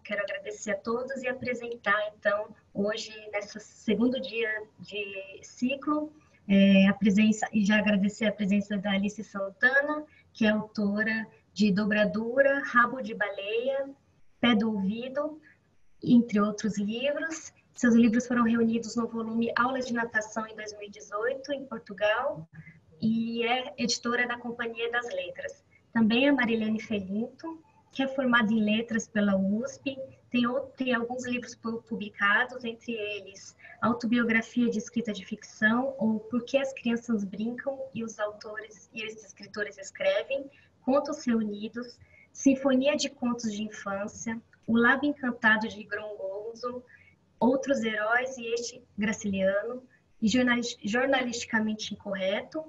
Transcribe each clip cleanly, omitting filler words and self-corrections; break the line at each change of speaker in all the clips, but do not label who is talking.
quero agradecer a todos e apresentar, então, hoje, nesse segundo dia de ciclo, a presença, e já agradecer a presença da Alice Santana, que é autora de Dobradura, Rabo de Baleia, Pé do Ouvido, entre outros livros. Seus livros foram reunidos no volume Aulas de Natação em 2018, em Portugal, e é editora da Companhia das Letras. Também a Marilene Felinto, que é formada em Letras pela USP, tem alguns livros publicados, entre eles Autobiografia de Escrita de Ficção, ou Por que as Crianças Brincam e os Autores e os Escritores Escrevem, Contos Reunidos, Sinfonia de Contos de Infância, O Lago Encantado de Grongonzo, Outros Heróis e Este Graciliano, e Jornalisticamente Incorreto.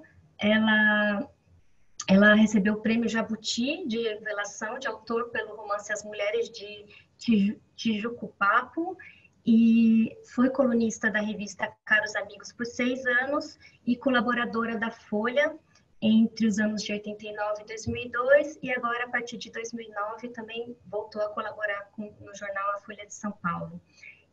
Ela recebeu o prêmio Jabuti de revelação de autor pelo romance As Mulheres de Tijuco-Papo e foi colunista da revista Caros Amigos por 6 anos e colaboradora da Folha entre os anos de 89 e 2002 e agora, a partir de 2009, também voltou a colaborar no jornal A Folha de São Paulo.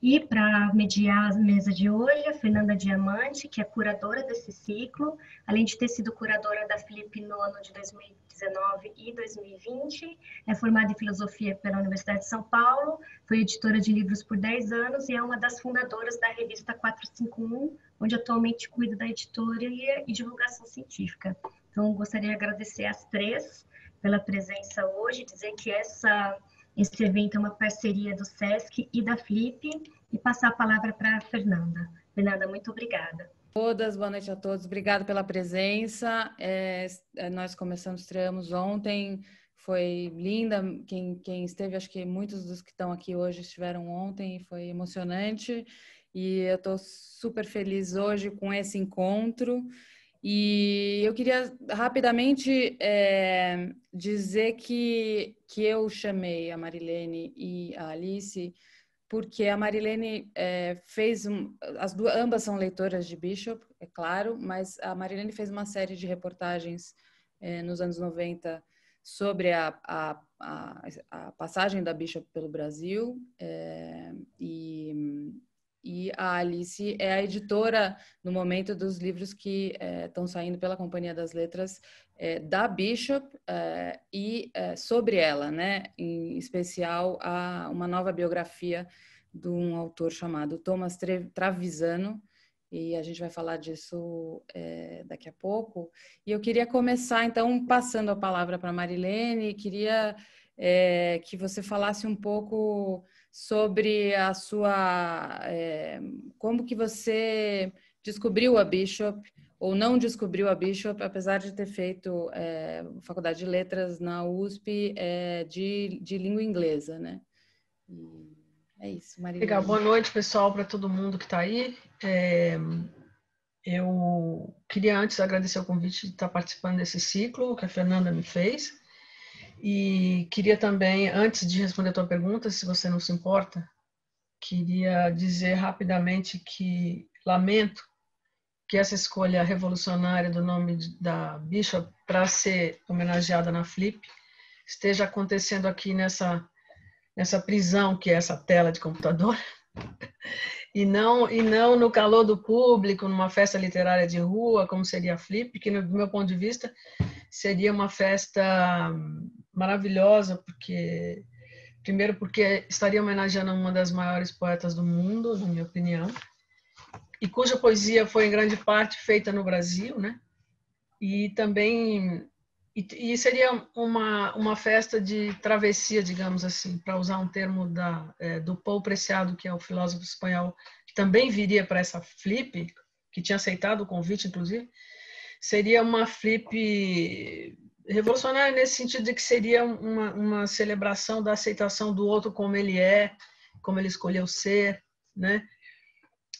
E para mediar a mesa de hoje, a Fernanda Diamante, que é curadora desse ciclo, além de ter sido curadora da Flip no ano de 2019 e 2020, é formada em filosofia pela Universidade de São Paulo, foi editora de livros por 10 anos e é uma das fundadoras da revista 451, onde atualmente cuida da editoria e divulgação científica. Então, gostaria de agradecer às três pela presença hoje, dizer que esse evento é uma parceria do SESC e da Flip, e passar a palavra para a Fernanda. Fernanda, muito obrigada.
Todas, boa noite a todos. Obrigada pela presença. Nós estreamos ontem, foi linda. Quem esteve, acho que muitos dos que estão aqui hoje estiveram ontem, foi emocionante. E eu estou super feliz hoje com esse encontro. E eu queria rapidamente dizer que eu chamei a Marilene e a Alice porque a Marilene ambas são leitoras de Bishop, é claro, mas a Marilene fez uma série de reportagens nos anos 90 sobre a passagem da Bishop pelo Brasil, e a Alice é a editora, no momento, dos livros que estão saindo pela Companhia das Letras da Bishop e sobre ela, né? Em especial, uma nova biografia de um autor chamado Thomas Travisano, e a gente vai falar disso daqui a pouco. E eu queria começar, então, passando a palavra para a Marilene, queria que você falasse um pouco sobre a sua... como que você descobriu a Bishop, ou não descobriu a Bishop, apesar de ter feito faculdade de letras na USP de língua inglesa, né? E é isso, Marilene.
Legal, boa noite, pessoal, para todo mundo que está aí. Eu queria antes agradecer o convite de estar participando desse ciclo que a Fernanda me fez. E queria também, antes de responder a tua pergunta, se você não se importa, queria dizer rapidamente que lamento que essa escolha revolucionária do nome da Bishop para ser homenageada na Flip esteja acontecendo aqui nessa prisão que é essa tela de computador e não no calor do público, numa festa literária de rua, como seria a Flip, que, do meu ponto de vista, seria uma festa maravilhosa, primeiro porque estaria homenageando uma das maiores poetas do mundo, na minha opinião, e cuja poesia foi em grande parte feita no Brasil, né? E também seria uma festa de travessia, digamos assim, para usar um termo do Paul Preciado, que é o filósofo espanhol, que também viria para essa Flip, que tinha aceitado o convite, inclusive. Seria uma Flip revolucionária nesse sentido de que seria uma celebração da aceitação do outro como ele é, como ele escolheu ser, né?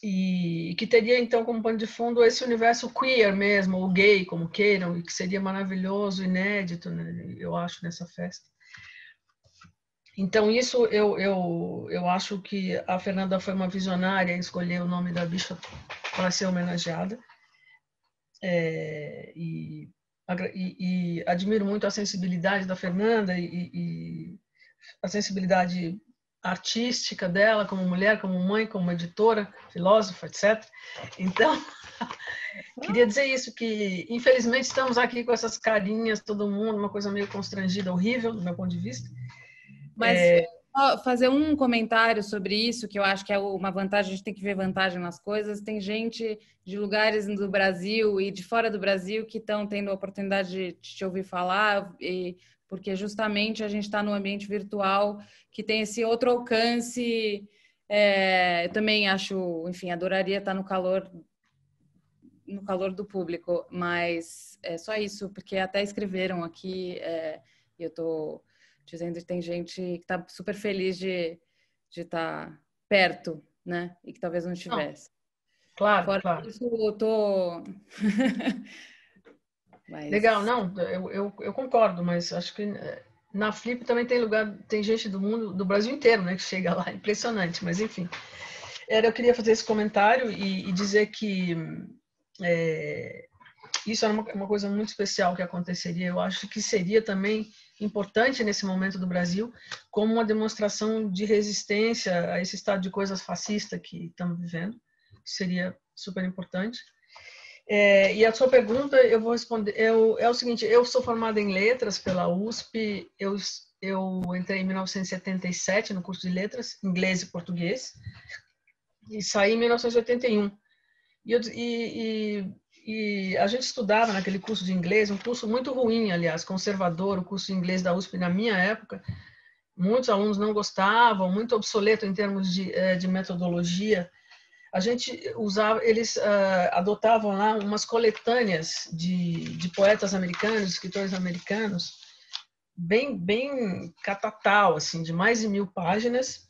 E que teria, então, como pano de fundo esse universo queer mesmo, ou gay, como queiram, e que seria maravilhoso, inédito, né, eu acho, nessa festa. Então, isso eu acho que a Fernanda foi uma visionária em escolher o nome da Bishop para ser homenageada. E admiro muito a sensibilidade da Fernanda e a sensibilidade artística dela, como mulher, como mãe, como editora, filósofa, etc. Então, queria dizer isso, que infelizmente estamos aqui com essas carinhas, todo mundo, uma coisa meio constrangida, horrível, do meu ponto de vista.
Mas só fazer um comentário sobre isso, que eu acho que é uma vantagem, a gente tem que ver vantagem nas coisas. Tem gente de lugares do Brasil e de fora do Brasil que estão tendo a oportunidade de te ouvir falar, porque justamente a gente está no ambiente virtual que tem esse outro alcance. Eu também acho, enfim, adoraria estar no calor do público, mas é só isso, porque até escreveram aqui, e eu estou dizendo que tem gente que está super feliz de estar perto, né? E que talvez não estivesse.
Claro,
Fora
claro.
isso, eu tô... Mas...
Legal, não, eu concordo, mas acho que na Flip também tem lugar, tem gente do mundo, do Brasil inteiro, né, que chega lá, impressionante, mas enfim. Eu queria fazer esse comentário e dizer que isso era uma coisa muito especial que aconteceria. Eu acho que seria também importante nesse momento do Brasil, como uma demonstração de resistência a esse estado de coisas fascista que estamos vivendo. Seria super importante. E a sua pergunta, eu vou responder. É o seguinte: eu sou formada em letras pela USP. Eu entrei em 1977 no curso de letras, inglês e português, e saí em 1981. E a gente estudava naquele curso de inglês, um curso muito ruim, aliás, conservador, o curso de inglês da USP na minha época. Muitos alunos não gostavam, muito obsoleto em termos de metodologia. A gente usava, eles adotavam lá umas coletâneas de poetas americanos, escritores americanos, bem catatal, assim, de mais de 1000 páginas.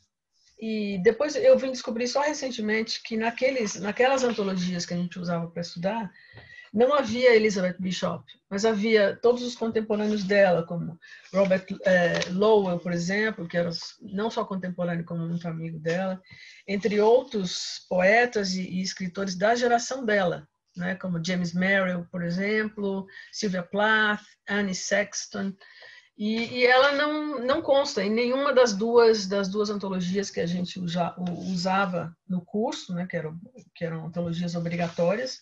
E depois eu vim descobrir só recentemente que naquelas antologias que a gente usava para estudar, não havia Elizabeth Bishop, mas havia todos os contemporâneos dela, como Robert Lowell, por exemplo, que era não só contemporâneo, como muito amigo dela, entre outros poetas e escritores da geração dela, né, como James Merrill, por exemplo, Sylvia Plath, Annie Sexton. E ela não consta em nenhuma das duas antologias que a gente usava no curso, né, que eram antologias obrigatórias.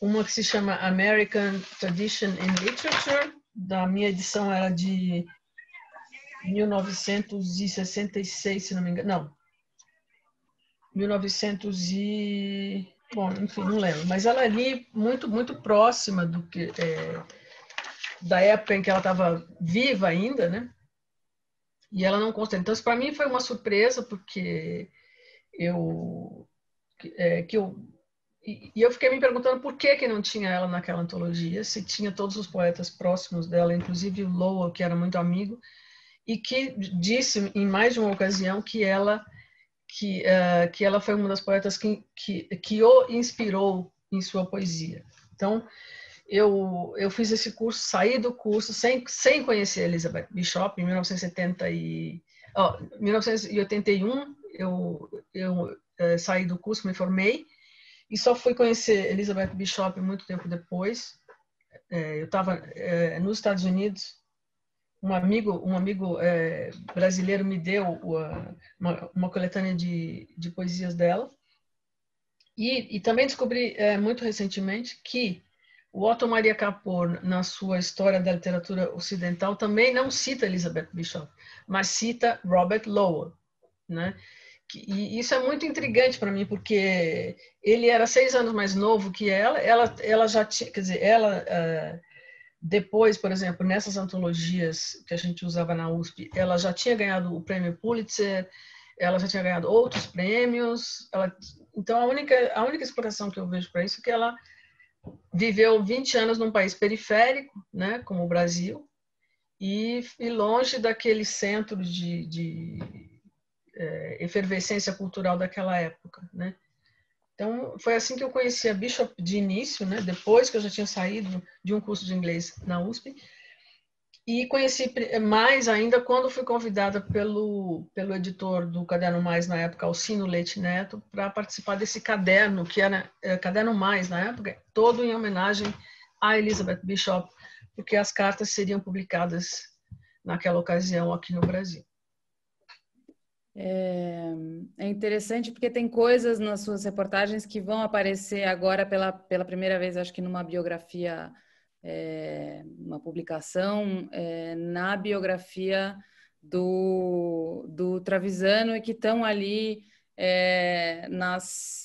Uma que se chama American Tradition in Literature, da minha edição era de 1966, se não me engano. Não. 1900 e... Bom, enfim, não lembro. Mas ela ali muito, muito próxima do que... da época em que ela estava viva ainda, né? E ela não consta. Então, isso para mim foi uma surpresa, porque eu fiquei me perguntando por que não tinha ela naquela antologia, se tinha todos os poetas próximos dela, inclusive o Lowell, que era muito amigo, e que disse em mais de uma ocasião que ela foi uma das poetas que o inspirou em sua poesia. Então, eu fiz esse curso, saí do curso sem conhecer Elizabeth Bishop em 1981. Eu saí do curso, me formei e só fui conhecer Elizabeth Bishop muito tempo depois. Eu estava nos Estados Unidos. Um amigo brasileiro me deu uma coletânea de poesias dela. E também descobri muito recentemente que o Otto Maria Capor, na sua História da Literatura Ocidental, também não cita Elizabeth Bishop, mas cita Robert Lowell, né? E isso é muito intrigante para mim, porque ele era 6 anos mais novo que ela já tinha, quer dizer, depois, por exemplo, nessas antologias que a gente usava na USP, ela já tinha ganhado o prêmio Pulitzer, ela já tinha ganhado outros prêmios. Então, a única explicação que eu vejo para isso é que ela viveu 20 anos num país periférico, né, como o Brasil, e longe daquele centro de efervescência cultural daquela época, né? Então, foi assim que eu conheci a Bishop de início, né? Depois que eu já tinha saído de um curso de inglês na USP. E conheci mais ainda quando fui convidada pelo editor do Caderno Mais, na época, Alcino Leite Neto, para participar desse caderno, que era Caderno Mais, na época, todo em homenagem a Elizabeth Bishop, porque as cartas seriam publicadas naquela ocasião aqui no Brasil.
É interessante porque tem coisas nas suas reportagens que vão aparecer agora pela primeira vez, acho que numa biografia, uma publicação, na biografia do Trevisano, e que estão ali nas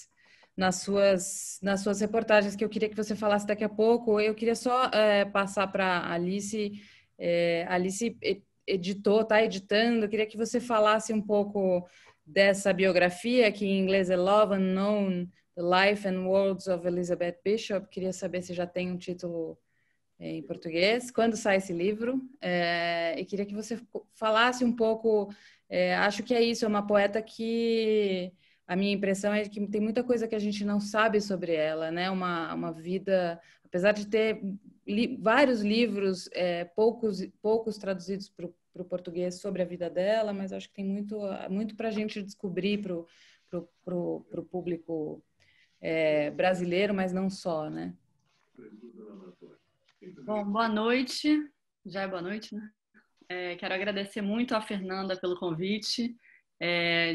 suas reportagens, que eu queria que você falasse daqui a pouco. Eu queria só passar para a Alice. Alice está editando. Eu queria que você falasse um pouco dessa biografia, que em inglês é Love Unknown, The Life and Words of Elizabeth Bishop. Queria saber se já tem um título em português, quando sai esse livro, e queria que você falasse um pouco. Acho que é isso, é uma poeta que a minha impressão é que tem muita coisa que a gente não sabe sobre ela, né? Uma vida, apesar de ter vários livros, poucos traduzidos para o português sobre a vida dela, mas acho que tem muito para a gente descobrir para o público brasileiro, mas não só, né?
Bom, boa noite. Já é boa noite, né? Quero agradecer muito a Fernanda pelo convite.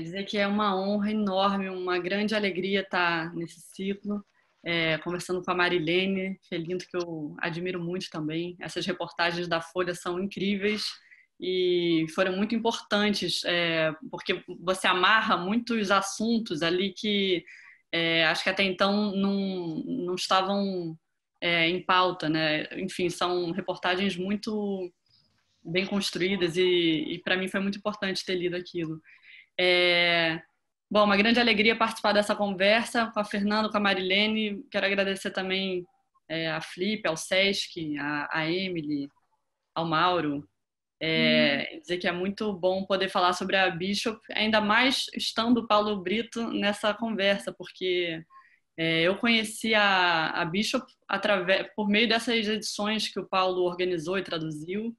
Dizer que é uma honra enorme, uma grande alegria estar nesse ciclo, conversando com a Marilene Felinto, que eu admiro muito também. Essas reportagens da Folha são incríveis e foram muito importantes, porque você amarra muitos assuntos ali que acho que até então não estavam em pauta, né? Enfim, são reportagens muito bem construídas e para mim foi muito importante ter lido aquilo. Bom, uma grande alegria participar dessa conversa com a Fernanda, com a Marilene. Quero agradecer também a Flip, ao Sesc, a Emily, ao Mauro. Dizer que é muito bom poder falar sobre a Bishop, ainda mais estando o Paulo Brito nessa conversa, porque eu conheci a Bishop por meio dessas edições que o Paulo organizou e traduziu.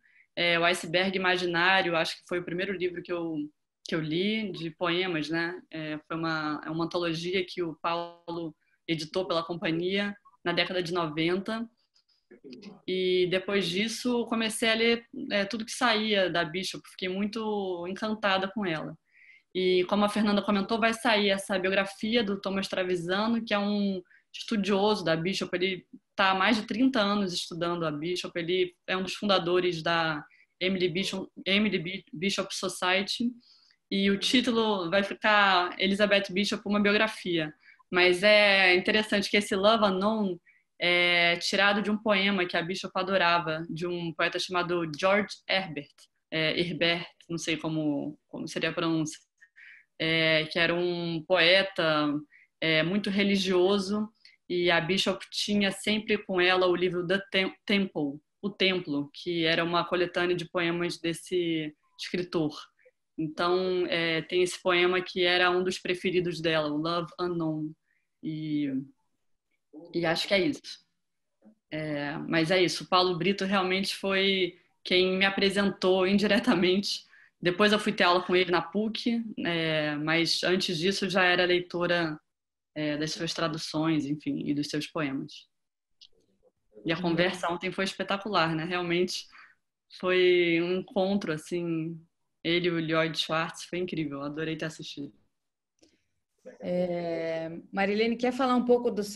O Iceberg Imaginário, acho que foi o primeiro livro que eu li, de poemas, né? Foi uma antologia que o Paulo editou pela companhia na década de 90. E depois disso, comecei a ler tudo que saía da Bishop. Fiquei muito encantada com ela. E como a Fernanda comentou, vai sair essa biografia do Thomas Trevisano, que é um estudioso da Bishop. Ele está há mais de 30 anos estudando a Bishop. Ele é um dos fundadores da Emily Bishop Society. E o título vai ficar Elizabeth Bishop, uma biografia. Mas é interessante que esse Love Unknown é tirado de um poema que a Bishop adorava, de um poeta chamado George Herbert. Herbert, não sei como seria a pronúncia. Que era um poeta muito religioso, e a Bishop tinha sempre com ela o livro The Temple, O Templo, que era uma coletânea de poemas desse escritor. Então, tem esse poema que era um dos preferidos dela, o Love Unknown. E acho que é isso. Mas é isso, o Paulo Brito realmente foi quem me apresentou indiretamente. Depois eu fui ter aula com ele na PUC, mas antes disso já era leitora das suas traduções, enfim, e dos seus poemas. E a conversa ontem foi espetacular, né? Realmente foi um encontro, assim, ele e o Lloyd Schwartz, foi incrível, adorei ter assistido.
Marilene, quer falar um pouco das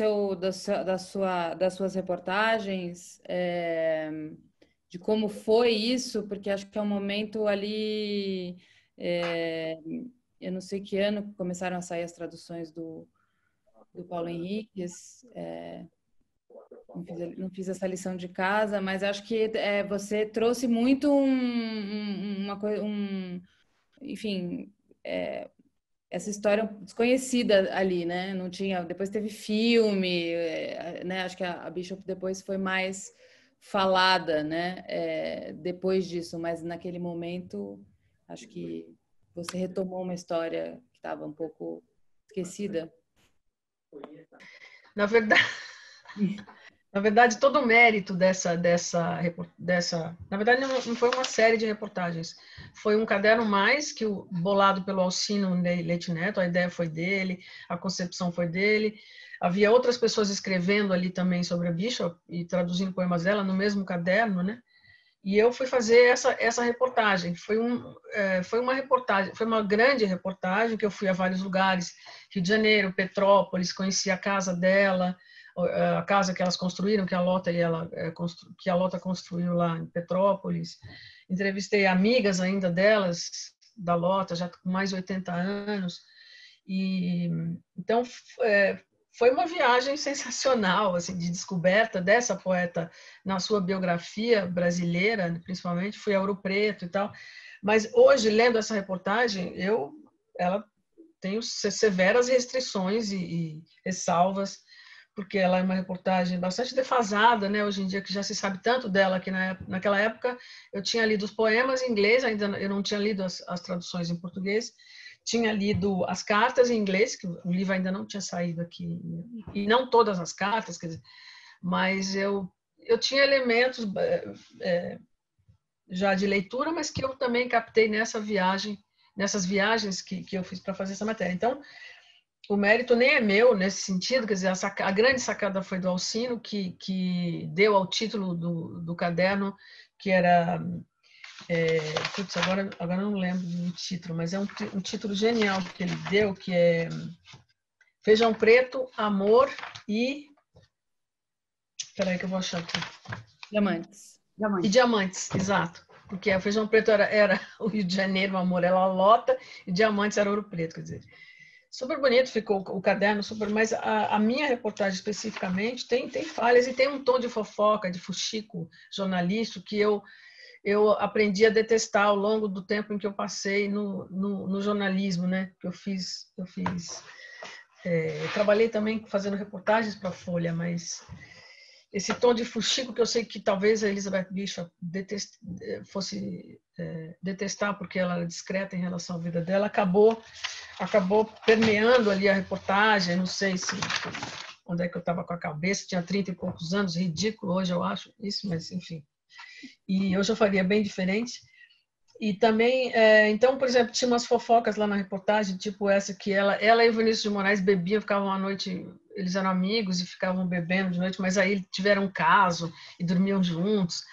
suas reportagens, de como foi isso? Porque acho que é um momento ali, eu não sei que ano que começaram a sair as traduções do Paulo Henriques, não fiz essa lição de casa, mas acho que você trouxe muito enfim, essa história desconhecida ali, né? Não tinha, depois teve filme, né? Acho que a Bishop depois foi mais falada, né? Depois disso, mas naquele momento acho que você retomou uma história que estava um pouco esquecida.
Na verdade, todo o mérito dessa, na verdade, não foi uma série de reportagens, foi um caderno mais que bolado pelo Alcino Leite Neto. A ideia foi dele, a concepção foi dele. Havia outras pessoas escrevendo ali também sobre a Bishop e traduzindo poemas dela no mesmo caderno, né? E eu fui fazer essa reportagem. Foi uma reportagem, foi uma grande reportagem, que eu fui a vários lugares, Rio de Janeiro, Petrópolis, conheci a casa dela, a casa que elas construíram, que a Lota construiu lá em Petrópolis. Entrevistei amigas ainda delas, da Lota, já com mais de 80 anos. E então foi uma viagem sensacional, assim, de descoberta dessa poeta na sua biografia brasileira, principalmente. Fui a Ouro Preto e tal. Mas hoje, lendo essa reportagem, ela tem severas restrições e ressalvas, porque ela é uma reportagem bastante defasada, né? Hoje em dia, que já se sabe tanto dela, que naquela época eu tinha lido os poemas em inglês, ainda eu não tinha lido as traduções em português, tinha lido as cartas em inglês, que o livro ainda não tinha saído aqui, e não todas as cartas, quer dizer, mas eu tinha elementos já de leitura, mas que eu também captei nessas viagens que eu fiz para fazer essa matéria. Então, o mérito nem é meu nesse sentido, quer dizer, a grande sacada foi do Alcino, que deu ao título do caderno, que era... putz, agora não lembro do título, mas é um título genial que ele deu, que é Feijão Preto, Amor e... Espera aí que eu vou achar aqui.
Diamantes.
E Diamantes, exato. Porque o Feijão Preto era o Rio de Janeiro, o Amor era a Lota, e Diamantes era Ouro Preto, quer dizer... Super bonito ficou o caderno, mas a minha reportagem especificamente tem falhas e tem um tom de fofoca, de fuxico jornalístico que eu aprendi a detestar ao longo do tempo em que eu passei no jornalismo, né? Eu trabalhei também fazendo reportagens para a Folha, mas esse tom de fuxico que eu sei que talvez a Elizabeth Bishop fosse detestar porque ela era discreta em relação à vida dela, acabou permeando ali a reportagem. Não sei onde é que eu estava com a cabeça, tinha 30 e poucos anos, ridículo hoje eu acho isso, mas enfim. E hoje eu faria bem diferente. E também, então, por exemplo, tinha umas fofocas lá na reportagem, tipo essa que ela e o Vinícius de Moraes bebiam, ficavam à noite, eles eram amigos e ficavam bebendo de noite, mas aí tiveram um caso e dormiam juntos,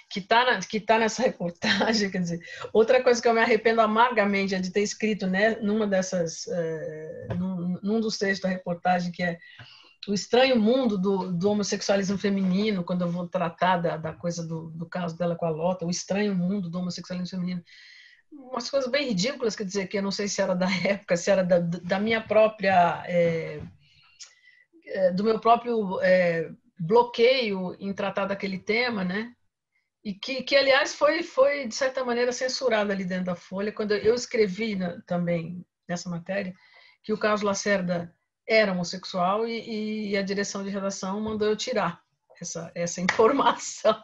que tá nessa reportagem, quer dizer. Outra coisa que eu me arrependo amargamente é de ter escrito, né, num dos textos da reportagem, que é o estranho mundo do homossexualismo feminino, quando eu vou tratar da coisa do caso dela com a Lota, o estranho mundo do homossexualismo feminino. Umas coisas bem ridículas, quer dizer, que eu não sei se era da época, se era da minha própria... do meu próprio bloqueio em tratar daquele tema, né? E que aliás, foi, de certa maneira, censurado ali dentro da Folha, quando eu escrevi também nessa matéria que o Carlos Lacerda era homossexual e a direção de redação mandou eu tirar essa informação.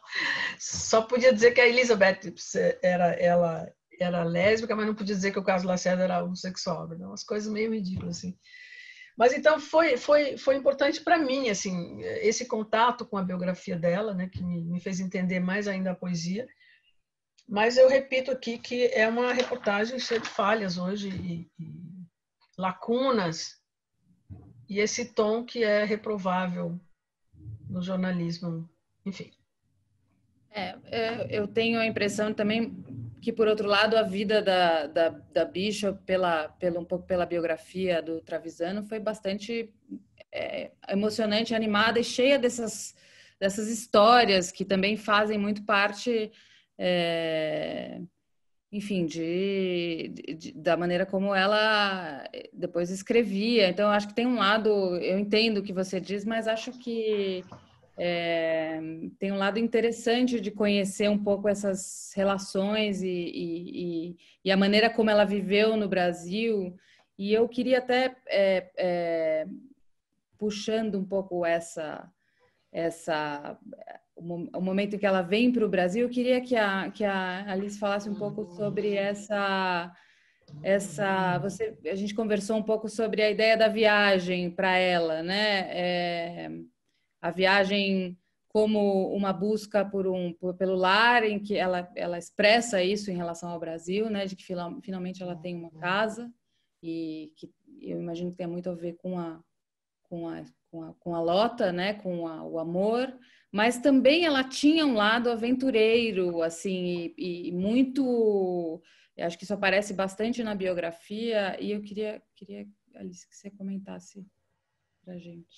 Só podia dizer que a Elizabeth era lésbica, mas não podia dizer que o Carlos Lacerda era homossexual. Né? Umas coisas meio ridículas, assim. Mas então foi importante para mim, assim, esse contato com a biografia dela, né, que me fez entender mais ainda a poesia. Mas eu repito aqui que é uma reportagem cheia de falhas hoje e lacunas, e esse tom que é reprovável no jornalismo, enfim.
Eu tenho a impressão também que, por outro lado, a vida da Bishop, um pouco pela biografia do Trevisan, foi bastante emocionante, animada e cheia dessas histórias que também fazem muito parte, enfim, da maneira como ela depois escrevia. Então, acho que tem um lado, eu entendo o que você diz, mas acho que tem um lado interessante de conhecer um pouco essas relações e a maneira como ela viveu no Brasil. E eu queria até, puxando um pouco o momento em que ela vem para o Brasil, eu queria que a Alice falasse um pouco sobre a gente conversou um pouco sobre a ideia da viagem para ela, né? A viagem como uma busca pelo lar, em que ela expressa isso em relação ao Brasil, né? De que finalmente ela tem uma casa e que eu imagino que tenha muito a ver com a Lota, né? Com o amor, mas também ela tinha um lado aventureiro, assim, e muito... Eu acho que isso aparece bastante na biografia, e eu queria Alice, que você comentasse pra gente.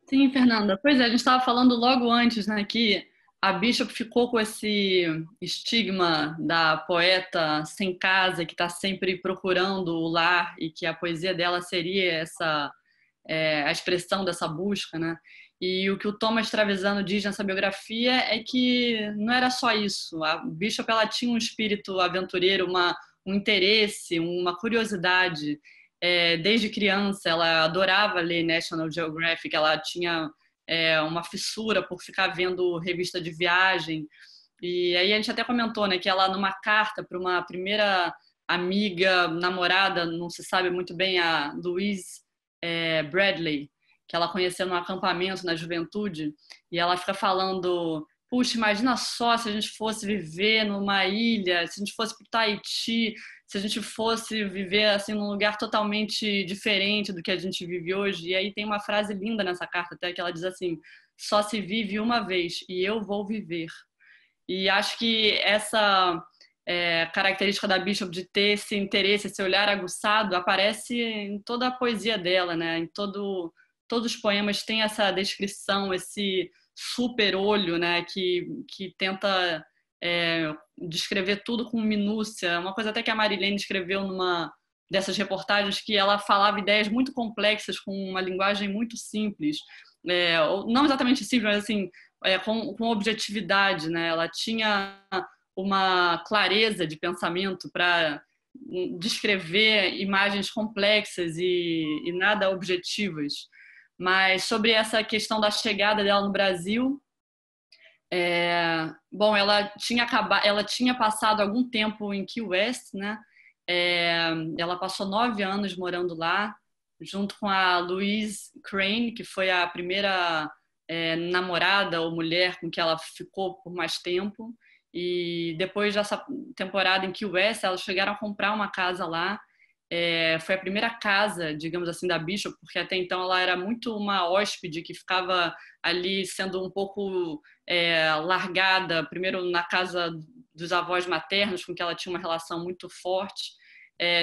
Sim, Fernanda. Pois é, a gente estava falando logo antes, né, que a Bishop ficou com esse estigma da poeta sem casa, que está sempre procurando o lar e que a poesia dela seria essa a expressão dessa busca, né? E o que o Thomas Trevisan diz nessa biografia é que não era só isso. A Bishop ela tinha um espírito aventureiro, um interesse, uma curiosidade. Desde criança, ela adorava ler National Geographic, ela tinha uma fissura por ficar vendo revista de viagem. E aí a gente até comentou, né, que ela, numa carta para uma primeira amiga, namorada, não se sabe muito bem, a Louise Bradley, que ela conheceu num acampamento na juventude, e ela fica falando: puxa, imagina só se a gente fosse viver numa ilha, se a gente fosse para o Tahiti, se a gente fosse viver assim num lugar totalmente diferente do que a gente vive hoje. E aí tem uma frase linda nessa carta até, que ela diz assim: só se vive uma vez e eu vou viver. E acho que essa característica da Bishop de ter esse interesse, esse olhar aguçado, aparece em toda a poesia dela, né? Todos os poemas têm essa descrição, esse super olho, né? Que tenta descrever tudo com minúcia. Uma coisa até que a Marilene escreveu numa dessas reportagens, que ela falava ideias muito complexas com uma linguagem muito simples. Não exatamente simples, mas assim, com objetividade, né? Ela tinha uma clareza de pensamento para descrever imagens complexas e nada objetivas. Mas sobre essa questão da chegada dela no Brasil, bom, ela tinha passado algum tempo em Key West, né? Ela passou 9 anos morando lá, junto com a Louise Crane, que foi a primeira namorada ou mulher com que ela ficou por mais tempo. E depois dessa temporada em Key West, elas chegaram a comprar uma casa lá. Foi a primeira casa, digamos assim, da Bishop, porque até então ela era muito uma hóspede que ficava ali sendo um pouco largada, primeiro na casa dos avós maternos, com que ela tinha uma relação muito forte.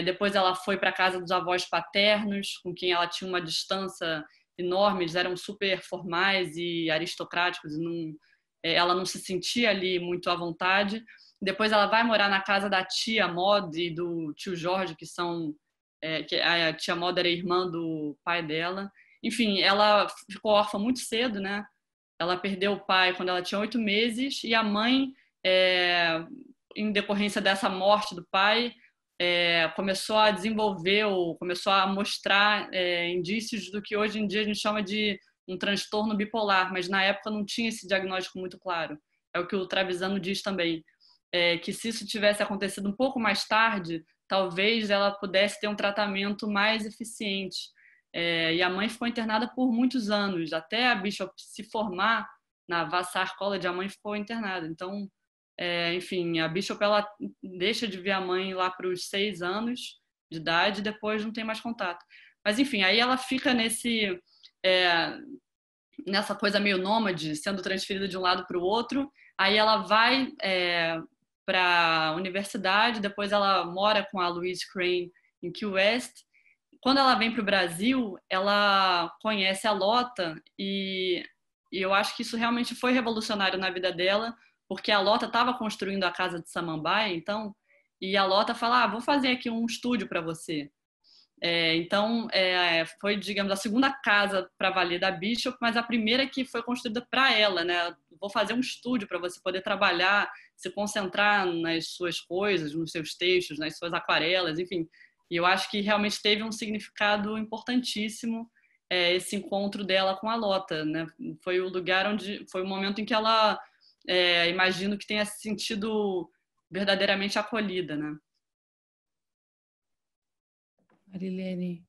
Depois ela foi para a casa dos avós paternos, com quem ela tinha uma distância enorme, eles eram super formais e aristocráticos, e ela não se sentia ali muito à vontade. Depois ela vai morar na casa da tia Maud e do tio Jorge, que a tia Maud era irmã do pai dela. Enfim, ela ficou órfã muito cedo, né? Ela perdeu o pai quando ela tinha 8 meses, e a mãe, em decorrência dessa morte do pai, começou a desenvolver ou começou a mostrar indícios do que hoje em dia a gente chama de um transtorno bipolar, mas na época não tinha esse diagnóstico muito claro. É o que o Trevisan diz também, que se isso tivesse acontecido um pouco mais tarde, talvez ela pudesse ter um tratamento mais eficiente. E a mãe ficou internada por muitos anos, até a Bishop se formar na Vassar College, a mãe ficou internada. Então, enfim, a Bishop ela deixa de ver a mãe lá para os 6 anos de idade, e depois não tem mais contato. Mas, enfim, aí ela fica nessa coisa meio nômade, sendo transferida de um lado para o outro. Aí ela vai para a universidade, depois ela mora com a Louise Crane em Key West. Quando ela vem para o Brasil, ela conhece a Lota, e eu acho que isso realmente foi revolucionário na vida dela, porque a Lota estava construindo a casa de Samambaia, então, e a Lota fala: vou fazer aqui um estúdio para você. Então, foi, digamos, a segunda casa para valer da Bishop, mas a primeira que foi construída para ela, né? Vou fazer um estúdio para você poder trabalhar, se concentrar nas suas coisas, nos seus textos, nas suas aquarelas, enfim. E eu acho que realmente teve um significado importantíssimo esse encontro dela com a Lota, né? Foi o lugar foi o momento em que ela, imagino que tenha se sentido verdadeiramente acolhida, né?
Marilene,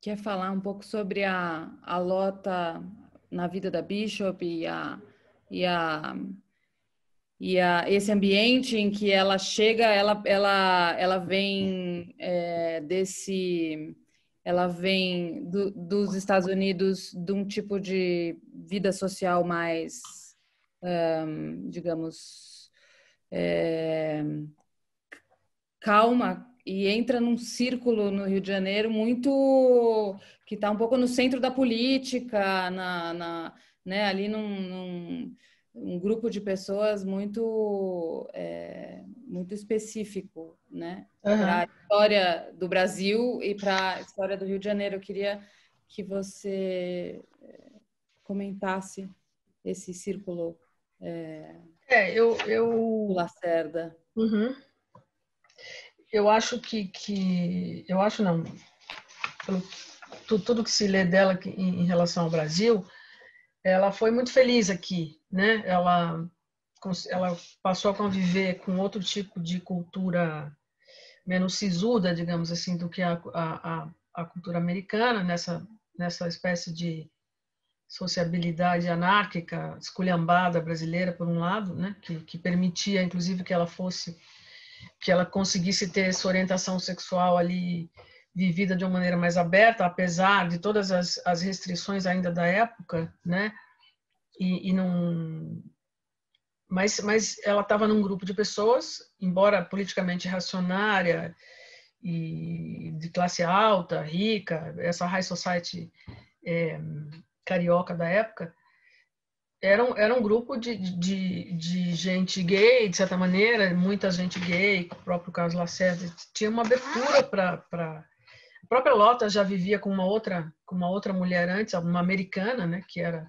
quer falar um pouco sobre a Lota na vida da Bishop e esse ambiente em que ela chega, ela vem ela vem dos Estados Unidos, de um tipo de vida social mais, digamos, calma, e entra num círculo no Rio de Janeiro muito que está um pouco no centro da política, né, ali um grupo de pessoas muito muito específico, né, para a história do Brasil e para a história do Rio de Janeiro. Eu queria que você comentasse esse círculo do Lacerda.
Uhum. Eu acho eu acho não, pelo tudo que se lê dela em relação ao Brasil, ela foi muito feliz aqui, né? Ela passou a conviver com outro tipo de cultura menos sisuda, digamos assim, do que a cultura americana, nessa espécie de sociabilidade anárquica, esculhambada brasileira, por um lado, né? Que permitia, inclusive, que ela conseguisse ter essa orientação sexual ali vivida de uma maneira mais aberta, apesar de todas as restrições ainda da época, né? E não, mas ela estava num grupo de pessoas, embora politicamente reacionária e de classe alta, rica, essa high society carioca da época, era um grupo de gente gay, de certa maneira, muita gente gay, o próprio Carlos Lacerda tinha uma abertura para... A própria Lota já vivia com uma outra mulher antes, uma americana, né, que era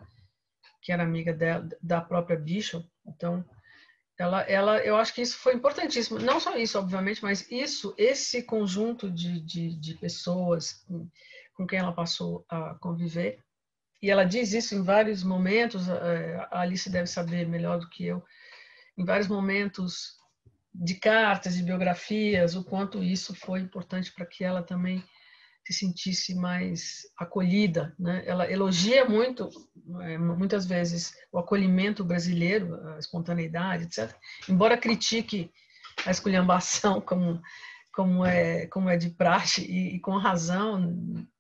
amiga da própria Bishop. Então, eu acho que isso foi importantíssimo. Não só isso, obviamente, mas esse conjunto de pessoas com quem ela passou a conviver. E ela diz isso em vários momentos, a Alice deve saber melhor do que eu, em vários momentos de cartas, de biografias, o quanto isso foi importante para que ela também se sentisse mais acolhida, né? Ela elogia muito, muitas vezes, o acolhimento brasileiro, a espontaneidade, etc. Embora critique a esculhambação como é de praxe e com razão,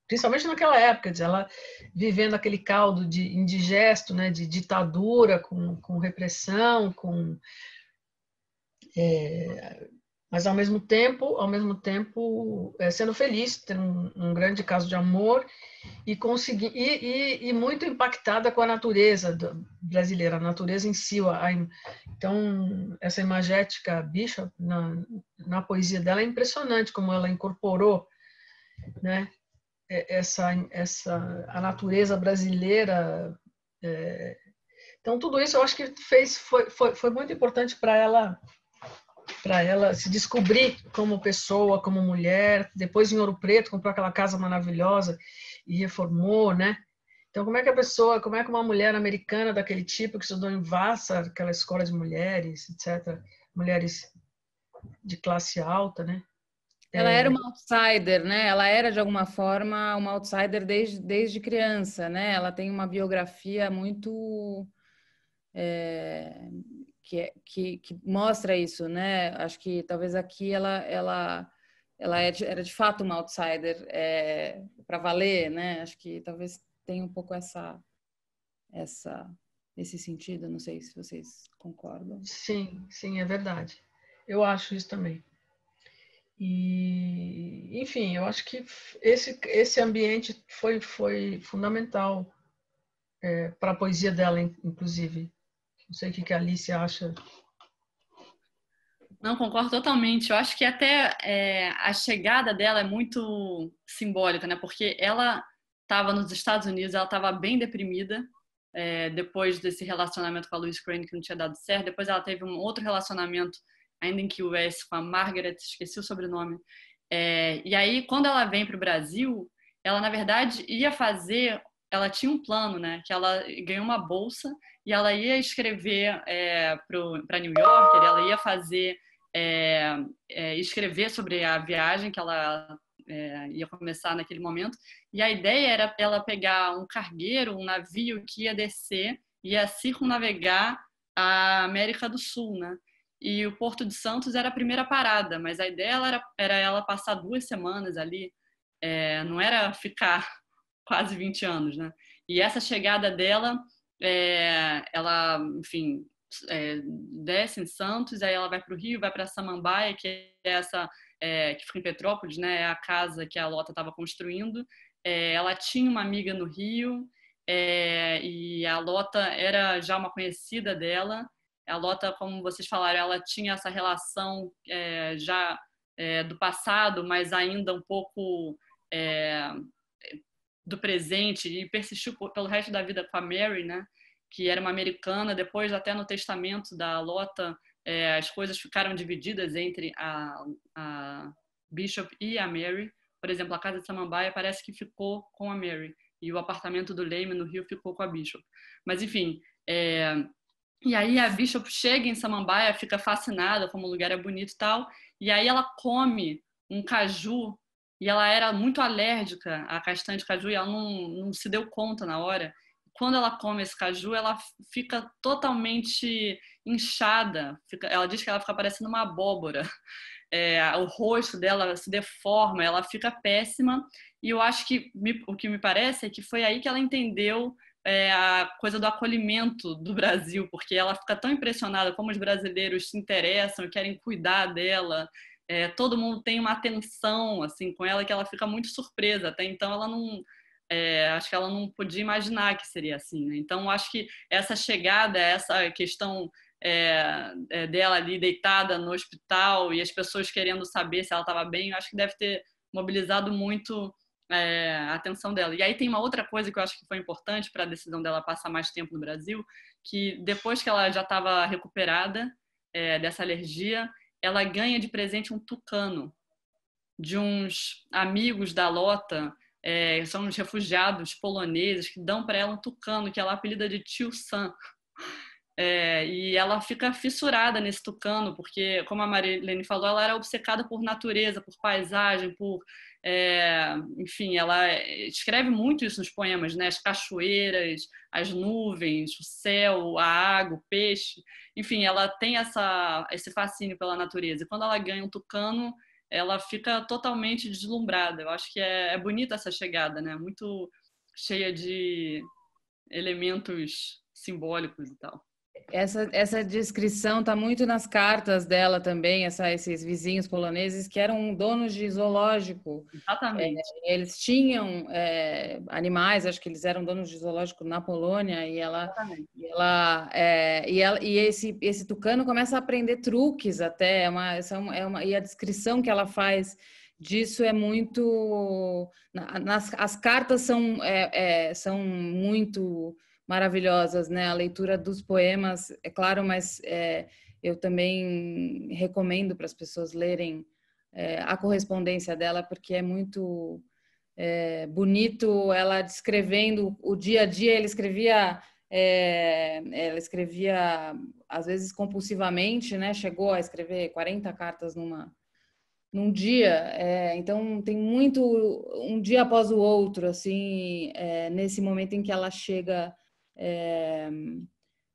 principalmente naquela época, ela vivendo aquele caldo de indigesto, né? De ditadura, com repressão, mas ao mesmo tempo sendo feliz, tendo um grande caso de amor e muito impactada com a natureza brasileira, a natureza em si. Então, essa imagética Bishop na poesia dela é impressionante como ela incorporou, né, a natureza brasileira. Então, tudo isso eu acho que foi muito importante para ela se descobrir como pessoa, como mulher. Depois, em Ouro Preto, comprou aquela casa maravilhosa e reformou, né? Então, como é que uma mulher americana daquele tipo, que estudou em Vassar, aquela escola de mulheres, etc., mulheres de classe alta, né?
Ela era uma outsider, né? Ela era, de alguma forma, uma outsider desde criança, né? Ela tem uma biografia muito... que mostra isso, né? Acho que talvez aqui ela era de fato uma outsider para valer, né? Acho que talvez tenha um pouco esse sentido. Não sei se vocês concordam.
Sim, é verdade. Eu acho isso também. E, enfim, eu acho que esse ambiente foi fundamental para a poesia dela, inclusive. Não sei o que a Alice acha.
Não, concordo totalmente. Eu acho que até a chegada dela é muito simbólica, né? Porque ela estava nos Estados Unidos, ela estava bem deprimida depois desse relacionamento com a Louise Crane que não tinha dado certo. Depois ela teve um outro relacionamento, ainda em Key West, com a Margaret, esqueci o sobrenome. E aí, quando ela vem para o Brasil, ela, na verdade, ela tinha um plano, né? Que ela ganhou uma bolsa e ela ia escrever para New York, ela ia escrever sobre a viagem que ela ia começar naquele momento. E a ideia era ela pegar um cargueiro, um navio que ia descer, ia circunnavegar a América do Sul, né? E o Porto de Santos era a primeira parada, mas a ideia era ela passar 2 semanas ali não era ficar quase 20 anos, né? E essa chegada dela, ela, enfim, desce em Santos, aí ela vai para o Rio, vai para Samambaia, que é essa que fica em Petrópolis, né? É a casa que a Lota estava construindo. Ela tinha uma amiga no Rio, e a Lota era já uma conhecida dela. A Lota, como vocês falaram, ela tinha essa relação já do passado, mas ainda um pouco do presente, e persistiu pelo resto da vida com a Mary, né? Que era uma americana. Depois, até no testamento da Lota, as coisas ficaram divididas entre a Bishop e a Mary. Por exemplo, a casa de Samambaia parece que ficou com a Mary, e o apartamento do Leme no Rio ficou com a Bishop. Mas, enfim, e aí a Bishop chega em Samambaia, fica fascinada como o lugar é bonito e tal, e aí ela come um caju, e ela era muito alérgica à castanha de caju, e ela não se deu conta na hora. Quando ela come esse caju, ela fica totalmente inchada. Ela diz que ela fica parecendo uma abóbora. O rosto dela se deforma, ela fica péssima. E eu acho que o que me parece é que foi aí que ela entendeu a coisa do acolhimento do Brasil, porque ela fica tão impressionada como os brasileiros se interessam e querem cuidar dela. Todo mundo tem uma atenção assim com ela, que ela fica muito surpresa. Até então ela não... acho que ela não podia imaginar que seria assim, né? Então acho que essa chegada, essa questão dela ali deitada no hospital e as pessoas querendo saber se ela estava bem, eu acho que deve ter mobilizado muito a atenção dela. E aí tem uma outra coisa que eu acho que foi importante para a decisão dela passar mais tempo no Brasil, que depois que ela já estava recuperada dessa alergia, ela ganha de presente um tucano de uns amigos da Lota. São uns refugiados poloneses que dão para ela um tucano que ela apelida de Tio Sam. E ela fica fissurada nesse tucano, porque, como a Marilene falou, ela era obcecada por natureza, por paisagem, enfim, ela escreve muito isso nos poemas, né? As cachoeiras, as nuvens, o céu, a água, o peixe. Enfim, ela tem esse fascínio pela natureza. E quando ela ganha um tucano, ela fica totalmente deslumbrada. Eu acho que é bonita essa chegada, né? Muito cheia de elementos simbólicos e tal.
Essa descrição está muito nas cartas dela também, esses vizinhos poloneses que eram donos de zoológico.
Exatamente.
Eles tinham animais, acho que eles eram donos de zoológico na Polônia, e esse tucano começa a aprender truques até, e a descrição que ela faz disso é muito... As cartas são muito maravilhosas, né? A leitura dos poemas, é claro, mas eu também recomendo para as pessoas lerem a correspondência dela, porque é muito bonito ela descrevendo o dia a dia. Ela escrevia às vezes compulsivamente, né? Chegou a escrever 40 cartas num dia, então tem muito um dia após o outro, assim, nesse momento em que ela chega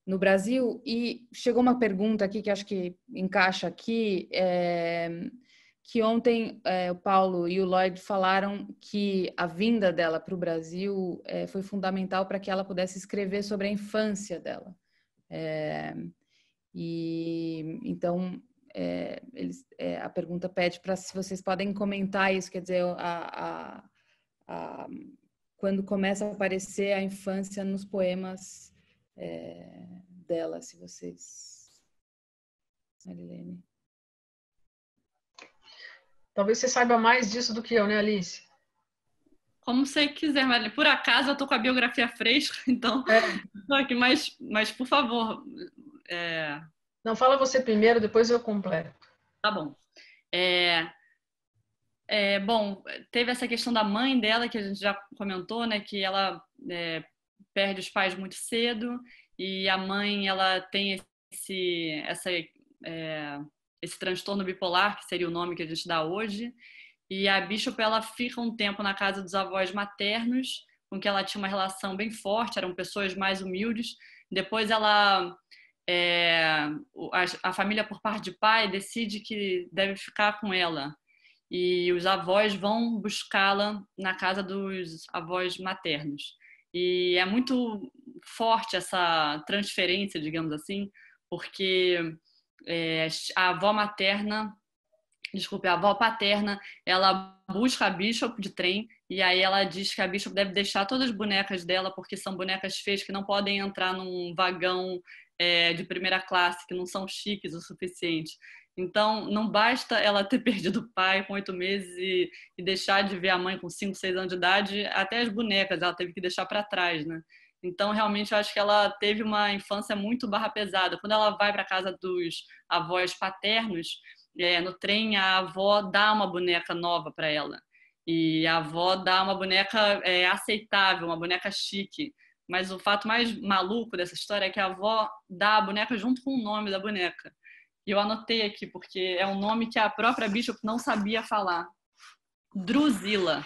no Brasil. E chegou uma pergunta aqui que acho que encaixa aqui, que ontem o Paulo e o Lloyd falaram que a vinda dela para o Brasil foi fundamental para que ela pudesse escrever sobre a infância dela. E então a pergunta pede para se vocês podem comentar isso, quer dizer, quando começa a aparecer a infância nos poemas dela, se vocês... Marilene.
Talvez você saiba mais disso do que eu, né, Alice?
Como você quiser, Marilene. Por acaso eu tô com a biografia fresca, então estou aqui, mas por favor...
Não, fala você primeiro, depois eu completo.
Tá bom. Bom, teve essa questão da mãe dela, que a gente já comentou, né? Que ela perde os pais muito cedo, e a mãe ela tem esse transtorno bipolar, que seria o nome que a gente dá hoje. E a Bishop ela fica um tempo na casa dos avós maternos, com que ela tinha uma relação bem forte, eram pessoas mais humildes. Depois ela... a família por parte de pai decide que deve ficar com ela. e os avós vão buscá-la na casa dos avós maternos. E é muito forte essa transferência, digamos assim, porque a avó materna, desculpe, a avó paterna, ela busca a Bishop de trem e aí ela diz que a Bishop deve deixar todas as bonecas dela porque são bonecas feias que não podem entrar num vagão de primeira classe, que não são chiques o suficiente. Então, não basta ela ter perdido o pai com 8 meses e deixar de ver a mãe com 5, 6 anos de idade, até as bonecas ela teve que deixar para trás, né? Então, realmente, eu acho que ela teve uma infância muito barra pesada. Quando ela vai para a casa dos avós paternos, no trem, a avó dá uma boneca nova para ela. E a avó dá uma boneca aceitável, uma boneca chique. Mas o fato mais maluco dessa história é que a avó dá a boneca junto com o nome da boneca. E eu anotei aqui, porque é um nome que a própria Bishop não sabia falar. Drusilla.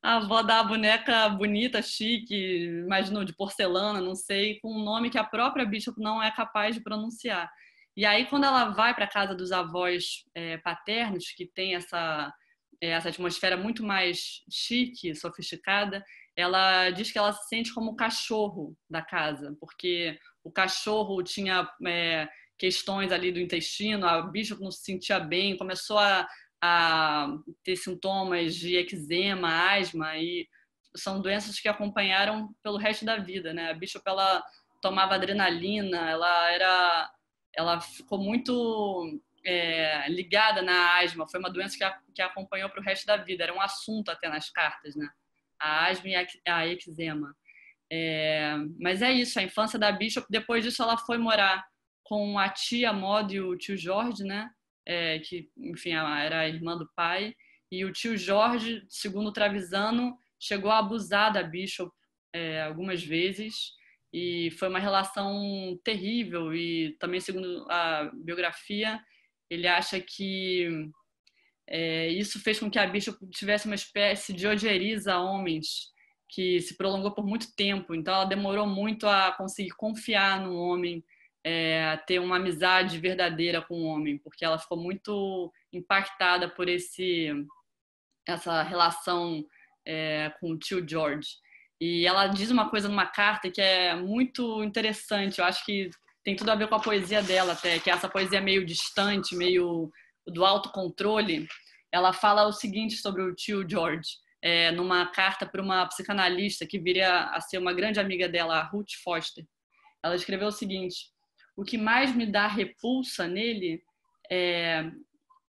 A avó dá a boneca bonita, chique, imagino de porcelana, não sei, com um nome que a própria Bishop não é capaz de pronunciar. E aí, quando ela vai para a casa dos avós paternos, que tem essa atmosfera muito mais chique, sofisticada, ela diz que ela se sente como o cachorro da casa, porque o cachorro tinha questões ali do intestino, a Bishop não se sentia bem, começou a ter sintomas de eczema, asma, e são doenças que acompanharam pelo resto da vida, né? A Bishop, ela tomava adrenalina, ela ficou muito ligada na asma, foi uma doença que acompanhou para o resto da vida, era um assunto até nas cartas, né? A asma e a eczema. Mas é isso, a infância da Bishop, depois disso ela foi morar com a tia Maud e o tio Jorge, né? Que, enfim, era a irmã do pai, e o tio Jorge, segundo o Trevisano, chegou a abusar da Bishop algumas vezes, e foi uma relação terrível, e também, segundo a biografia, ele acha que isso fez com que a Bishop tivesse uma espécie de ojeriza a homens, que se prolongou por muito tempo, então ela demorou muito a conseguir confiar no homem, ter uma amizade verdadeira com o homem, porque ela ficou muito impactada por essa relação com o tio George. E ela diz uma coisa numa carta que é muito interessante, eu acho que tem tudo a ver com a poesia dela até, que é essa poesia meio distante, meio do autocontrole. Ela fala o seguinte sobre o tio George, numa carta para uma psicanalista que viria a ser uma grande amiga dela, a Ruth Foster. Ela escreveu o seguinte: o que mais me dá repulsa nele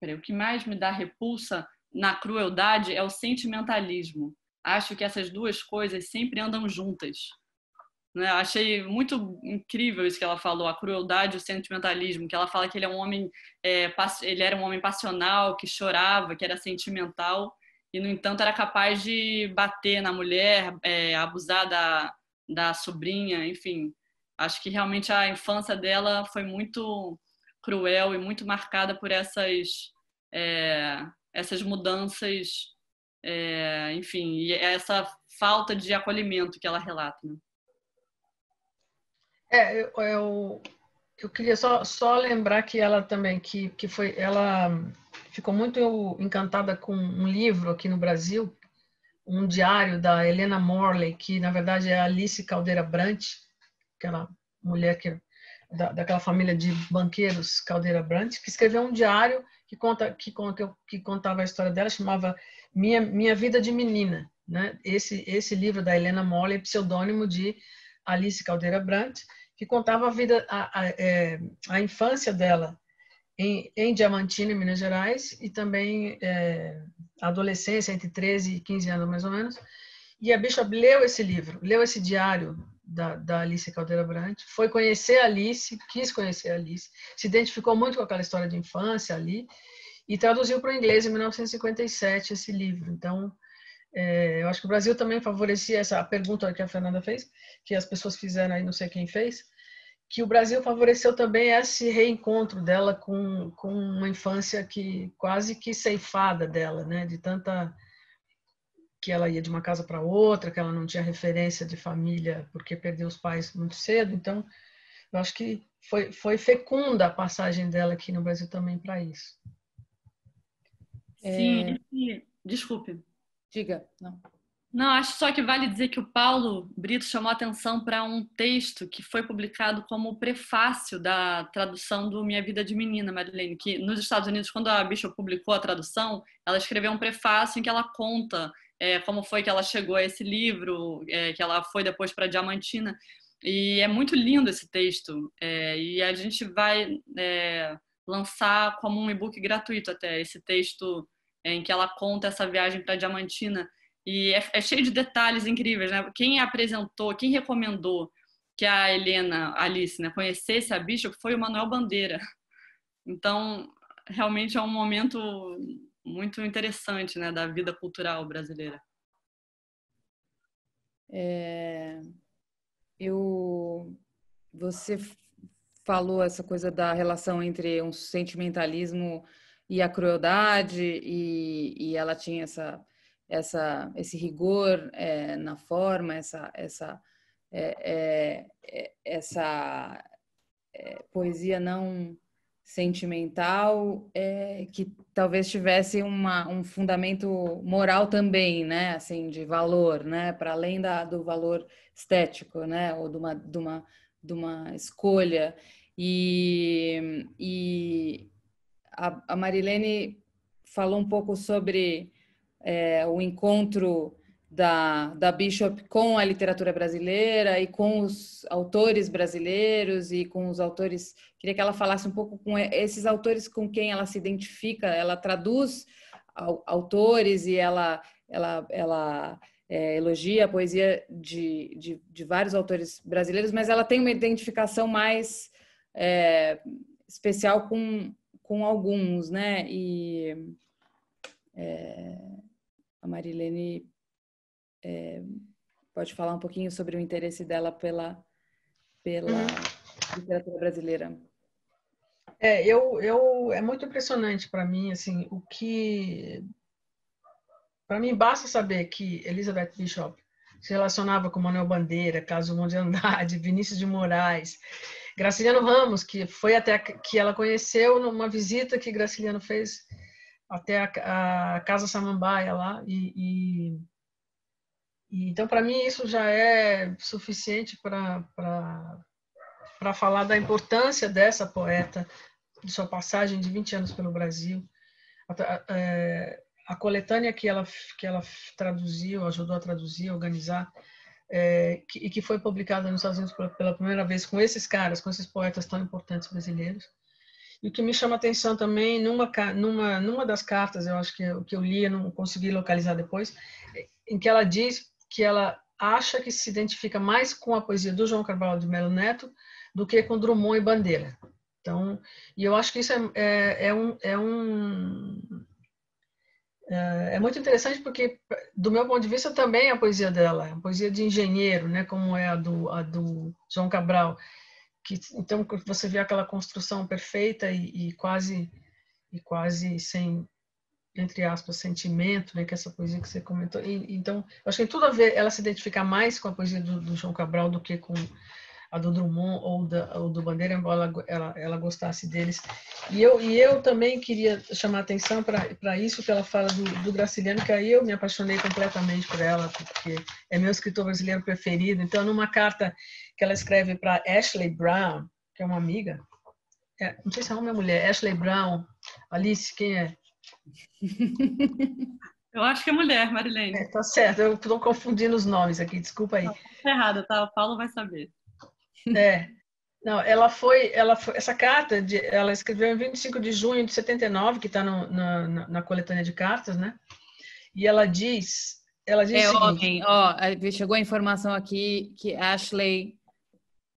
o que mais me dá repulsa na crueldade é o sentimentalismo. Acho que essas duas coisas sempre andam juntas. Né? Achei muito incrível isso que ela falou, a crueldade e o sentimentalismo, que ela fala que ele ele era um homem passional, que chorava, que era sentimental, e, no entanto, era capaz de bater na mulher, abusar da sobrinha, enfim. Acho que realmente a infância dela foi muito cruel e muito marcada por essas mudanças, enfim, e essa falta de acolhimento que ela relata, né?
Eu queria só lembrar que ela também, ela ficou muito encantada com um livro aqui no Brasil, um diário da Helena Morley, que na verdade é Alice Caldeira Brant, aquela mulher daquela família de banqueiros Caldeira Brant, que escreveu um diário que contava a história dela, chamava Minha Vida de Menina, né? Esse livro da Helena Morley é pseudônimo de Alice Caldeira Brant, que contava a infância dela em Diamantina, em Minas Gerais, e também a adolescência, entre 13 e 15 anos, mais ou menos. E a Bishop leu esse livro, leu esse diário da Alice Caldeira Brant, foi conhecer a Alice, quis conhecer a Alice, se identificou muito com aquela história de infância ali, e traduziu para o inglês em 1957 esse livro. Então, eu acho que o Brasil também favorecia essa pergunta que a Fernanda fez, que as pessoas fizeram aí, não sei quem fez, que o Brasil favoreceu também esse reencontro dela com uma infância que quase que ceifada dela, né? De tanta que ela ia de uma casa para outra, que ela não tinha referência de família porque perdeu os pais muito cedo. Então, eu acho que foi fecunda a passagem dela aqui no Brasil também para isso.
Sim, desculpe.
Diga, não.
Não, acho só que vale dizer que o Paulo Brito chamou atenção para um texto que foi publicado como prefácio da tradução do Minha Vida de Menina, Marilene, que nos Estados Unidos, quando a Bishop publicou a tradução, ela escreveu um prefácio em que ela conta como foi que ela chegou a esse livro, que ela foi depois para Diamantina, e é muito lindo esse texto, e a gente vai lançar como um e-book gratuito até esse texto em que ela conta essa viagem para Diamantina. E é cheio de detalhes incríveis, né? Quem apresentou, quem recomendou que a Alice, né, conhecesse a Bishop foi o Manuel Bandeira. Então, realmente é um momento muito interessante, né, da vida cultural brasileira.
Você falou essa coisa da relação entre um sentimentalismo e a crueldade, e ela tinha esse rigor na forma, essa poesia não sentimental, que talvez tivesse um fundamento moral também, né, assim, de valor, né, para além do valor estético, né, ou de uma escolha. E a Marilene falou um pouco sobre o encontro da Bishop com a literatura brasileira e com os autores brasileiros e com os autores. Queria que ela falasse um pouco com esses autores com quem ela se identifica. Ela traduz autores e ela elogia a poesia de vários autores brasileiros, mas ela tem uma identificação mais especial com alguns, né? E a Marilene pode falar um pouquinho sobre o interesse dela pela literatura brasileira.
É muito impressionante para mim, assim, para mim basta saber que Elizabeth Bishop se relacionava com Manuel Bandeira, Carlos Drummond de Andrade, Vinícius de Moraes, Graciliano Ramos, que foi até que ela conheceu numa visita que Graciliano fez até a Casa Samambaia lá, então para mim isso já é suficiente para falar da importância dessa poeta, de sua passagem de 20 anos pelo Brasil, a coletânea que ela traduziu, ajudou a traduzir, a organizar, e que foi publicada nos Estados Unidos pela primeira vez com esses caras, com esses poetas tão importantes brasileiros. E o que me chama a atenção também, numa das cartas, eu acho que eu li, eu não consegui localizar depois, em que ela diz que ela acha que se identifica mais com a poesia do João Carvalho de Melo Neto do que com Drummond e Bandeira. Então, e eu acho que isso é muito interessante porque, do meu ponto de vista, também a poesia dela, é uma poesia de engenheiro, né, como é a do João Cabral. Então, você vê aquela construção perfeita e quase sem, entre aspas, sentimento, né, que é essa poesia que você comentou. Então, eu acho que tem tudo a ver ela se identificar mais com a poesia do João Cabral do que com a do Drummond ou do Bandeira, embora ela gostasse deles. E eu também queria chamar a atenção para isso que ela fala do Graciliano, que aí eu me apaixonei completamente por ela, porque é meu escritor brasileiro preferido. Então, numa carta que ela escreve para Ashley Brown, que é uma amiga, não sei se é homem ou mulher, Ashley Brown, Alice, quem é?
Eu acho que é mulher, Marilene.
Tá certo, eu estou confundindo os nomes aqui, desculpa aí.
Não, tá errado, tá? O Paulo vai saber.
Não, essa carta, ela escreveu em 25 de junho de 79, que está na coletânea de cartas, né? E ela diz o seguinte...
Chegou a informação aqui que Ashley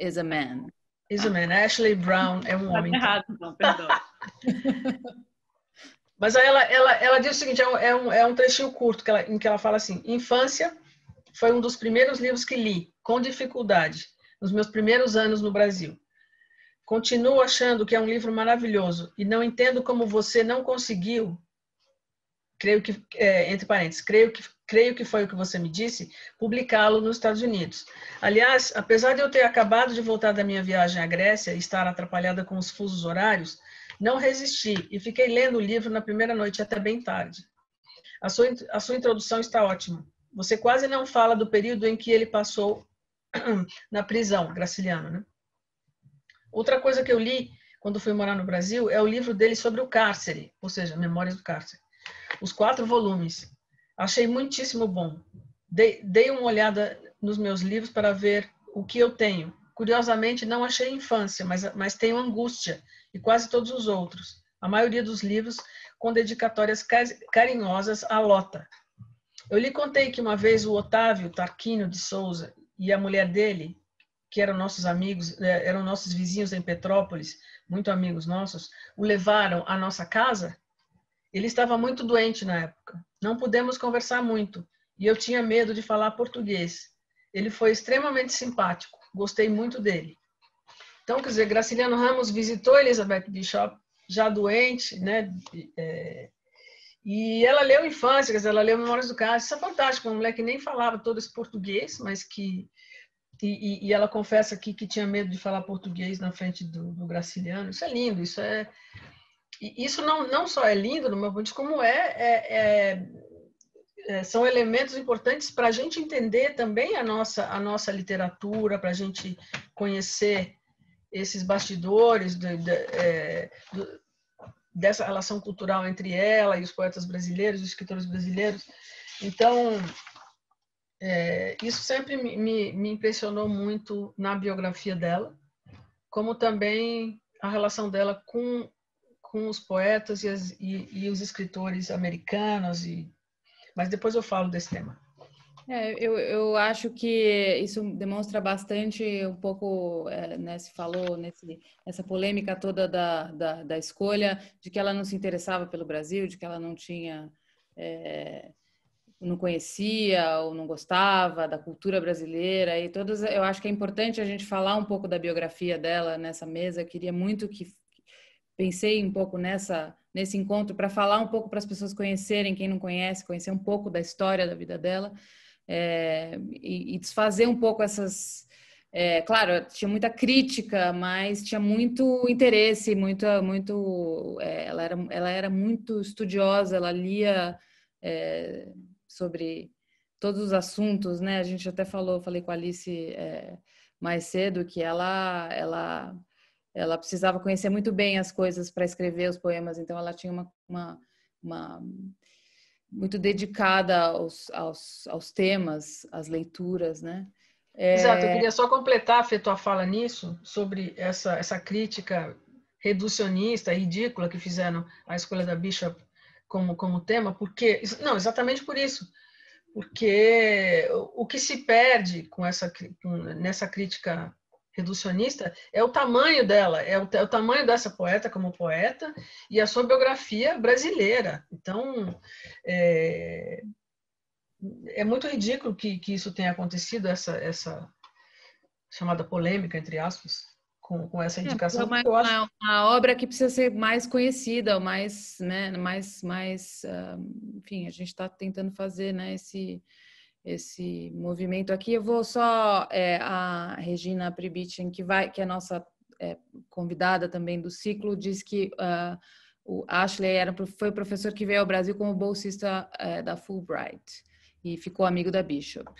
is a man.
Is a man. Ashley Brown é um homem.
Tá errado, não, perdão.
Mas aí ela diz o seguinte, é um trechinho curto em que ela fala assim: Infância foi um dos primeiros livros que li, com dificuldade, nos meus primeiros anos no Brasil. Continuo achando que é um livro maravilhoso e não entendo como você não conseguiu, creio que, entre parênteses, creio que foi o que você me disse, publicá-lo nos Estados Unidos. Aliás, apesar de eu ter acabado de voltar da minha viagem à Grécia e estar atrapalhada com os fusos horários, Não resisti e fiquei lendo o livro na primeira noite até bem tarde. A sua introdução está ótima. Você quase não fala do período em que ele passou na prisão, Graciliano, né? Outra coisa que eu li quando fui morar no Brasil é o livro dele sobre o cárcere, ou seja, Memórias do Cárcere. Os 4 volumes. Achei muitíssimo bom. Dei uma olhada nos meus livros para ver o que eu tenho. Curiosamente, não achei infância, mas tenho angústia e quase todos os outros. A maioria dos livros com dedicatórias carinhosas à Lota. Eu lhe contei que uma vez o Otávio Tarquínio de Souza e a mulher dele, que eram nossos amigos, eram nossos vizinhos em Petrópolis, muito amigos nossos, o levaram à nossa casa. Ele estava muito doente na época. Não pudemos conversar muito e eu tinha medo de falar português. Ele foi extremamente simpático. Gostei muito dele. Então, quer dizer, Graciliano Ramos visitou Elizabeth Bishop já doente, né? E ela leu Infância, quer dizer, ela leu Memórias do Cárcere. Isso é fantástico, uma mulher que nem falava todo esse português, mas que... E ela confessa aqui que tinha medo de falar português na frente do Graciliano. Isso é lindo, isso não só é lindo, no meu ponto de vista, como são elementos importantes para a gente entender também a nossa literatura, para a gente conhecer esses bastidores dessa relação cultural entre ela e os poetas brasileiros, os escritores brasileiros. Então, isso sempre me impressionou muito na biografia dela, como também a relação dela com os poetas e os escritores americanos. Mas depois eu falo desse tema.
Eu acho que isso demonstra bastante um pouco, né, se falou nessa polêmica toda da escolha, de que ela não se interessava pelo Brasil, de que ela não conhecia ou não gostava da cultura brasileira e todas. Eu acho que é importante a gente falar um pouco da biografia dela nessa mesa. Eu queria muito que pensei um pouco nesse encontro para falar um pouco para as pessoas conhecerem, quem não conhece, conhecer um pouco da história da vida dela. E desfazer um pouco essas... claro, tinha muita crítica, mas tinha muito interesse, ela era muito estudiosa, ela lia sobre todos os assuntos, né? A gente até falei com a Alice mais cedo que ela precisava conhecer muito bem as coisas para escrever os poemas, então ela tinha uma muito dedicada aos temas, às leituras, né?
Exato, eu queria só completar, Fê, tua fala nisso, sobre essa crítica reducionista, ridícula que fizeram à escolha da Bishop como tema, porque... Não, exatamente por isso. Porque o que se perde nessa crítica reducionista é o tamanho dela, é o tamanho dessa poeta como poeta e a sua biografia brasileira. Então, é muito ridículo que isso tenha acontecido, essa chamada polêmica, entre aspas, com essa indicação.
É uma obra que precisa ser mais conhecida, mais, né, enfim, a gente está tentando fazer, né, esse movimento aqui. Eu vou só a Regina Pribitchen, que é a nossa convidada também do ciclo, diz que o Ashley foi o professor que veio ao Brasil como bolsista da Fulbright e ficou amigo da Bishop.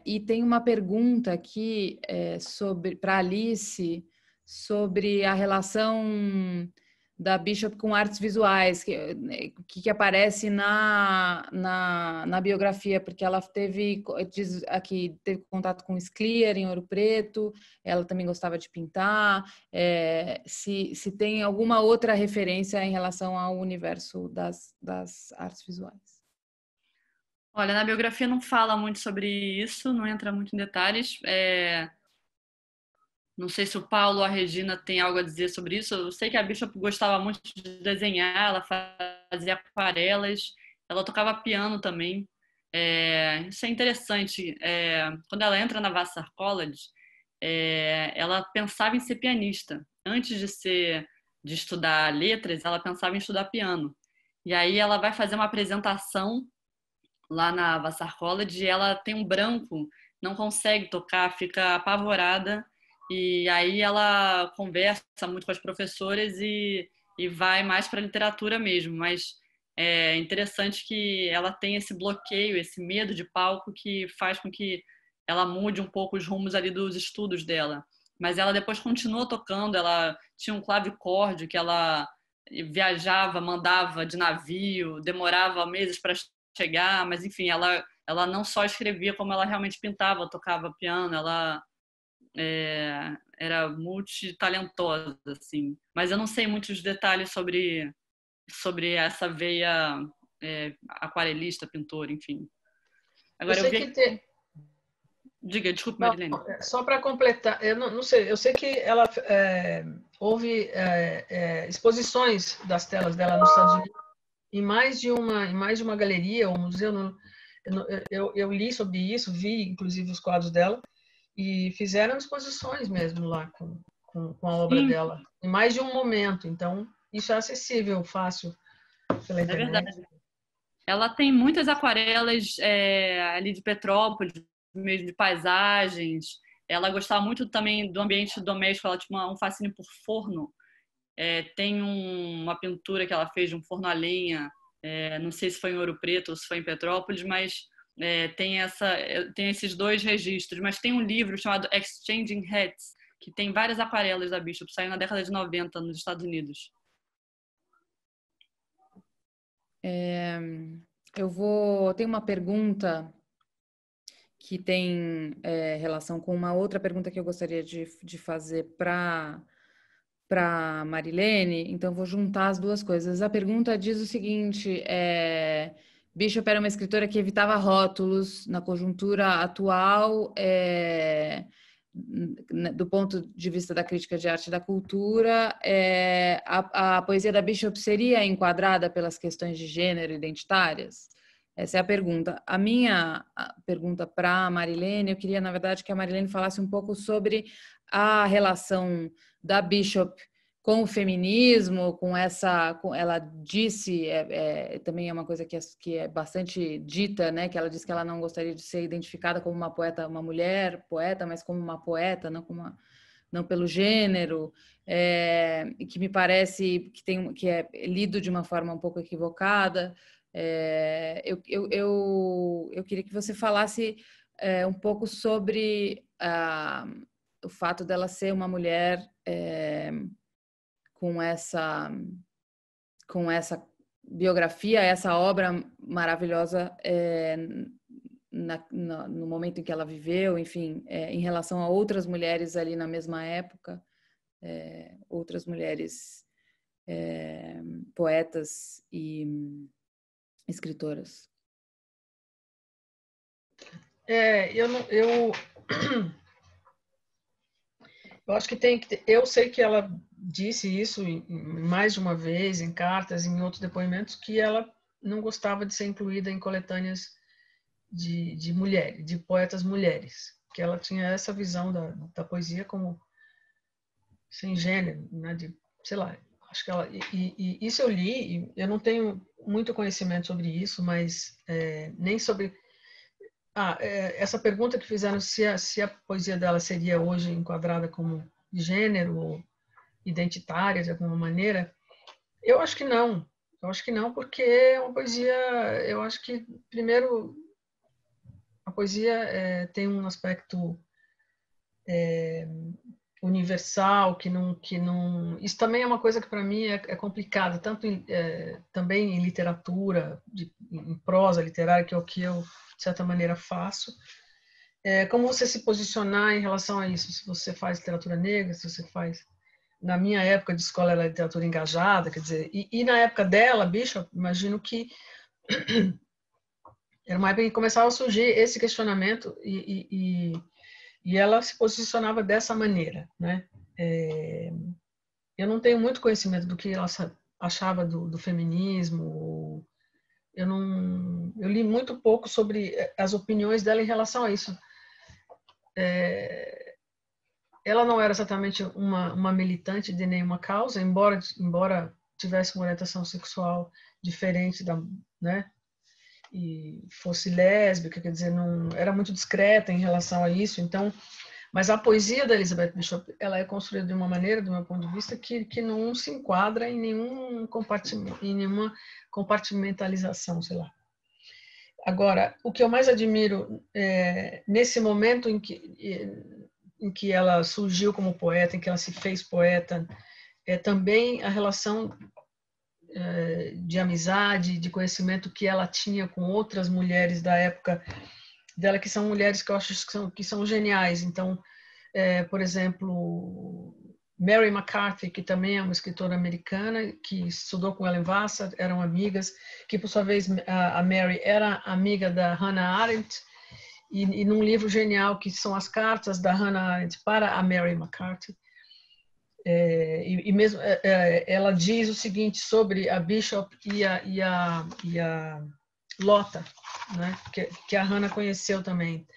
E tem uma pergunta aqui para Alice sobre a relação da Bishop com artes visuais, que aparece na biografia, porque ela teve contato com Scliar em Ouro Preto, ela também gostava de pintar, se tem alguma outra referência em relação ao universo das artes visuais.
Olha, na biografia não fala muito sobre isso, não entra muito em detalhes. Não sei se o Paulo ou a Regina tem algo a dizer sobre isso. Eu sei que a Bishop gostava muito de desenhar, ela fazia aquarelas, ela tocava piano também. Isso é interessante. Quando ela entra na Vassar College, ela pensava em ser pianista. Antes de estudar letras, ela pensava em estudar piano. E aí ela vai fazer uma apresentação lá na Vassar College, e ela tem um branco, não consegue tocar, fica apavorada E aí ela conversa muito com as professoras e vai mais para a literatura mesmo. Mas é interessante que ela tem esse bloqueio, esse medo de palco que faz com que ela mude um pouco os rumos ali dos estudos dela. Mas ela depois continuou tocando, ela tinha um clavicórdio que ela viajava, mandava de navio, demorava meses para chegar, mas enfim, ela não só escrevia, como ela realmente pintava, tocava piano, ela era multitalentosa, assim. Mas eu não sei muitos detalhes sobre essa veia aquarelista, pintora, enfim.
Agora eu sei que tem...
Diga, desculpe, Marilene.
Só para completar, eu não sei, eu sei que ela houve exposições das telas dela nos Estados Unidos em mais de uma galeria ou museu. Eu li sobre isso, vi inclusive os quadros dela e fizeram exposições mesmo lá com a obra
Sim.
dela em mais de um momento. Então isso é acessível, fácil pela internet.
É verdade. Ela tem muitas aquarelas ali de Petrópolis, mesmo de paisagens. Ela gostava muito também do ambiente doméstico, ela tinha um fascínio por forno. Tem uma pintura que ela fez de um forno a lenha, não sei se foi em Ouro Preto ou se foi em Petrópolis, mas tem esses dois registros. Mas tem um livro chamado Exchanging Hats, que tem várias aquarelas da Bishop, saiu na década de 90 nos Estados Unidos.
Tem uma pergunta que tem relação com uma outra pergunta que eu gostaria de fazer para Marilene, então vou juntar as duas coisas. A pergunta diz o seguinte: Bishop era uma escritora que evitava rótulos na conjuntura atual, do ponto de vista da crítica de arte e da cultura. A poesia da Bishop seria enquadrada pelas questões de gênero identitárias? Essa é a pergunta. A minha pergunta para a Marilene, eu queria, na verdade, que a Marilene falasse um pouco sobre a relação da Bishop com o feminismo, ela disse, também é uma coisa que é bastante dita, né? Que ela disse que ela não gostaria de ser identificada como uma poeta, uma mulher poeta, mas como uma poeta, não pelo gênero, e que me parece que é lido de uma forma um pouco equivocada. Eu queria que você falasse um pouco sobre o fato dela ser uma mulher com essa biografia, essa obra maravilhosa no momento em que ela viveu, enfim, em relação a outras mulheres ali na mesma época, outras mulheres poetas e escritoras.
Eu acho que eu sei que ela disse isso mais de uma vez em cartas, em outros depoimentos, que ela não gostava de ser incluída em coletâneas de mulheres, de poetas mulheres, que ela tinha essa visão da poesia como sem gênero, né? Sei lá, acho que ela e isso eu li, e eu não tenho muito conhecimento sobre isso, mas nem sobre essa pergunta que fizeram se a poesia dela seria hoje enquadrada como gênero ou identitária de alguma maneira. Eu acho que não. Eu acho que não, porque é uma poesia. Eu acho que primeiro a poesia tem um aspecto universal que não. Isso também é uma coisa que para mim é complicada, tanto também em literatura, em prosa literária, que é o que eu de certa maneira faço. Como você se posicionar em relação a isso? Se você faz literatura negra, se você faz... Na minha época de escola era literatura engajada, quer dizer, e na época dela, Bishop, imagino que era uma época que começava a surgir esse questionamento e ela se posicionava dessa maneira, né? Eu não tenho muito conhecimento do que ela achava do feminismo. Eu li muito pouco sobre as opiniões dela em relação a isso. Ela não era exatamente uma militante de nenhuma causa, embora tivesse uma orientação sexual diferente né? E fosse lésbica, quer dizer, não era muito discreta em relação a isso. Então, Mas a poesia da Elizabeth Bishop, ela é construída de uma maneira, do meu ponto de vista, que não se enquadra em nenhuma compartimentalização, sei lá. Agora, o que eu mais admiro nesse momento em que ela surgiu como poeta, em que ela se fez poeta, é também a relação de amizade, de conhecimento que ela tinha com outras mulheres da época dela, que são mulheres que eu acho que são geniais. Então, por exemplo, Mary McCarthy, que também é uma escritora americana, que estudou com Ellen Vassar, eram amigas, que por sua vez a Mary era amiga da Hannah Arendt, e num livro genial que são as cartas da Hannah Arendt para a Mary McCarthy. E mesmo ela diz o seguinte sobre a Bishop e a Lotta, né, que a Hannah conheceu também.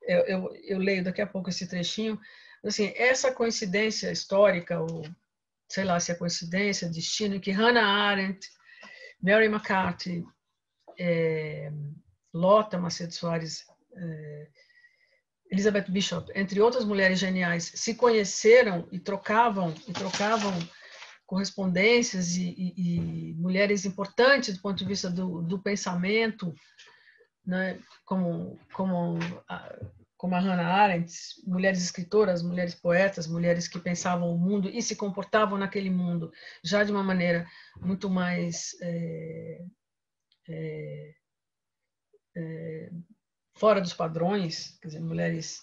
Eu leio daqui a pouco esse trechinho. Assim, essa coincidência histórica, ou sei lá se é coincidência, destino, que Hannah Arendt, Mary McCarthy, Lotta Macedo Soares, Elizabeth Bishop, entre outras mulheres geniais, se conheceram e trocavam correspondências e mulheres importantes do ponto de vista do pensamento, né, como a Hannah Arendt, mulheres escritoras, mulheres poetas, mulheres que pensavam o mundo e se comportavam naquele mundo já de uma maneira muito mais fora dos padrões, quer dizer, mulheres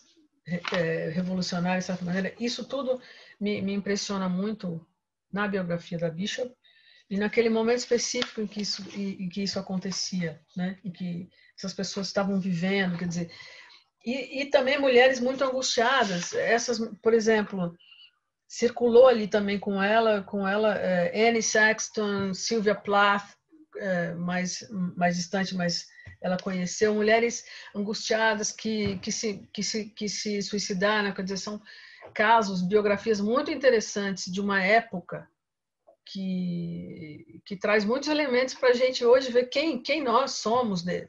revolucionárias de certa maneira. Isso tudo me impressiona muito na biografia da Bishop e naquele momento específico em que isso acontecia, né? Em que essas pessoas estavam vivendo, quer dizer, e também mulheres muito angustiadas. Essas, por exemplo, circulou ali também com ela Annie Sexton, Sylvia Plath, mais distante, mas ela conheceu mulheres angustiadas que se suicidaram. Quer dizer, são casos, biografias muito interessantes de uma época que traz muitos elementos para a gente hoje ver quem nós somos, né?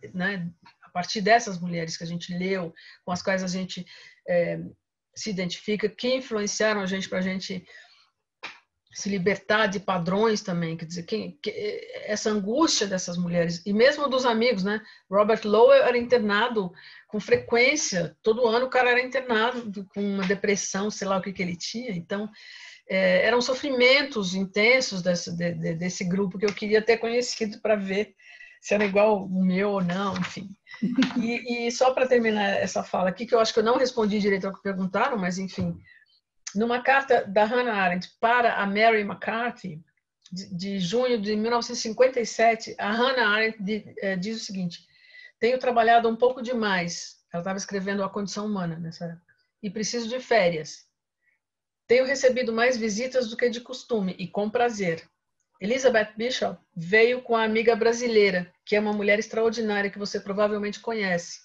A partir dessas mulheres que a gente leu, com as quais a gente se identifica, que influenciaram a gente para a gente se libertar de padrões também, quer dizer, essa angústia dessas mulheres, e mesmo dos amigos, né? Robert Lowell era internado com frequência, todo ano o cara era internado com uma depressão, sei lá o que ele tinha, então eram sofrimentos intensos desse grupo que eu queria ter conhecido para ver se era igual o meu ou não, enfim. E só para terminar essa fala aqui, que eu acho que eu não respondi direito ao que perguntaram, mas enfim, numa carta da Hannah Arendt para a Mary McCarthy, de junho de 1957, a Hannah Arendt diz o seguinte: tenho trabalhado um pouco demais, ela estava escrevendo A Condição Humana nessa época, e preciso de férias. Tenho recebido mais visitas do que de costume, e com prazer. Elizabeth Bishop veio com a amiga brasileira, que é uma mulher extraordinária que você provavelmente conhece.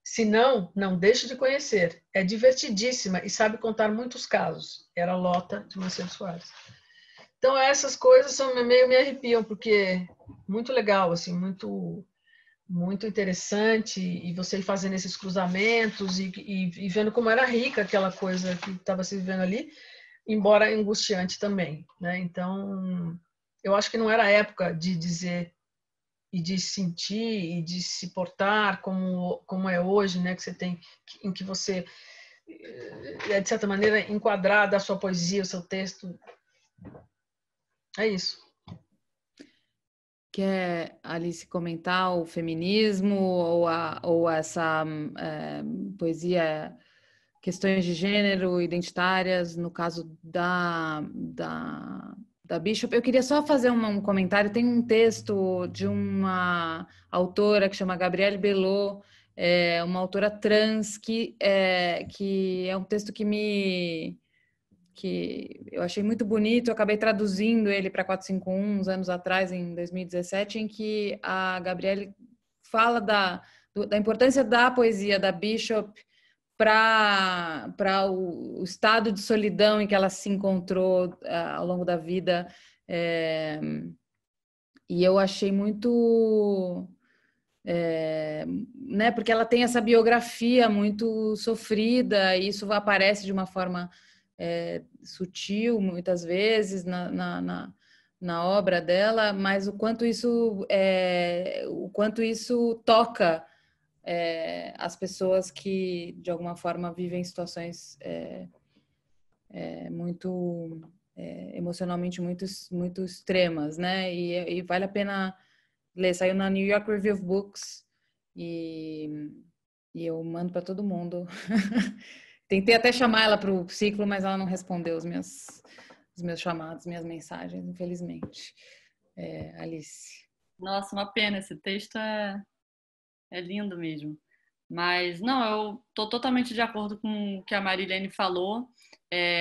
Se não, não deixe de conhecer. É divertidíssima e sabe contar muitos casos. Era Lotta de Macedo Soares. Então, essas coisas meio me arrepiam, porque muito legal, assim, muito interessante, e você ir fazendo esses cruzamentos e vendo como era rica aquela coisa que estava se vivendo ali, embora angustiante também, né? Então, eu acho que não era a época de dizer e de sentir e de se portar como é hoje, né? Que você tem, em que você de certa maneira enquadrada a sua poesia, o seu texto. É isso.
Quer, Alice, comentar o feminismo ou essa poesia, questões de gênero, identitárias, no caso da Bishop? Eu queria só fazer um comentário. Tem um texto de uma autora que chama Gabrielle Bellot, uma autora trans, que é um texto que eu achei muito bonito. Eu acabei traduzindo ele para 451 uns anos atrás, em 2017, em que a Gabrielle fala da importância da poesia da Bishop para o estado de solidão em que ela se encontrou ao longo da vida. E eu achei muito né? Porque ela tem essa biografia muito sofrida e isso aparece de uma forma sutil, muitas vezes, na obra dela, mas o quanto isso toca as pessoas que, de alguma forma, vivem situações muito emocionalmente muito extremas, né? E vale a pena ler. Saiu na New York Review of Books e eu mando para todo mundo. Tentei até chamar ela para o ciclo, mas ela não respondeu os meus chamados, minhas mensagens, infelizmente. Alice.
Nossa, uma pena. Esse texto é lindo mesmo. Mas, não, eu estou totalmente de acordo com o que a Marilene falou.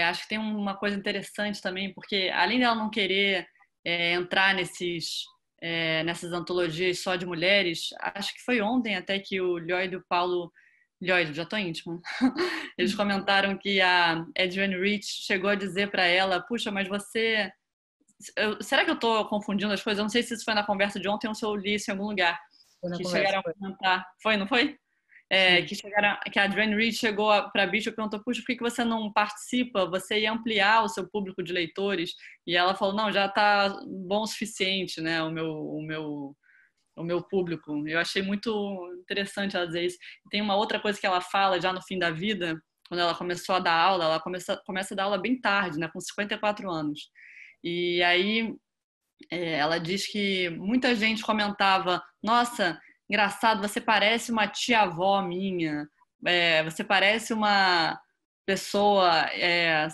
Acho que tem uma coisa interessante também, porque além dela não querer entrar nessas antologias só de mulheres, acho que foi ontem até que o Lloyd e o Paulo... Lloyd, já tô íntimo. Eles comentaram que a Adrienne Rich chegou a dizer para ela, puxa, mas você... será que eu tô confundindo as coisas? Eu não sei se isso foi na conversa de ontem ou se eu li isso em algum lugar. Que chegaram a comentar. Foi, não foi? Que a Adrienne Reed chegou para a Bishop e perguntou, puxa, por que você não participa? Você ia ampliar o seu público de leitores? E ela falou, não, já está bom o suficiente, né, o meu público. Eu achei muito interessante ela dizer isso. Tem uma outra coisa que ela fala já no fim da vida, quando ela começou a dar aula, ela começa a dar aula bem tarde, né, com 54 anos. E aí ela diz que muita gente comentava, nossa, engraçado, você parece uma tia-avó minha, você parece uma pessoa,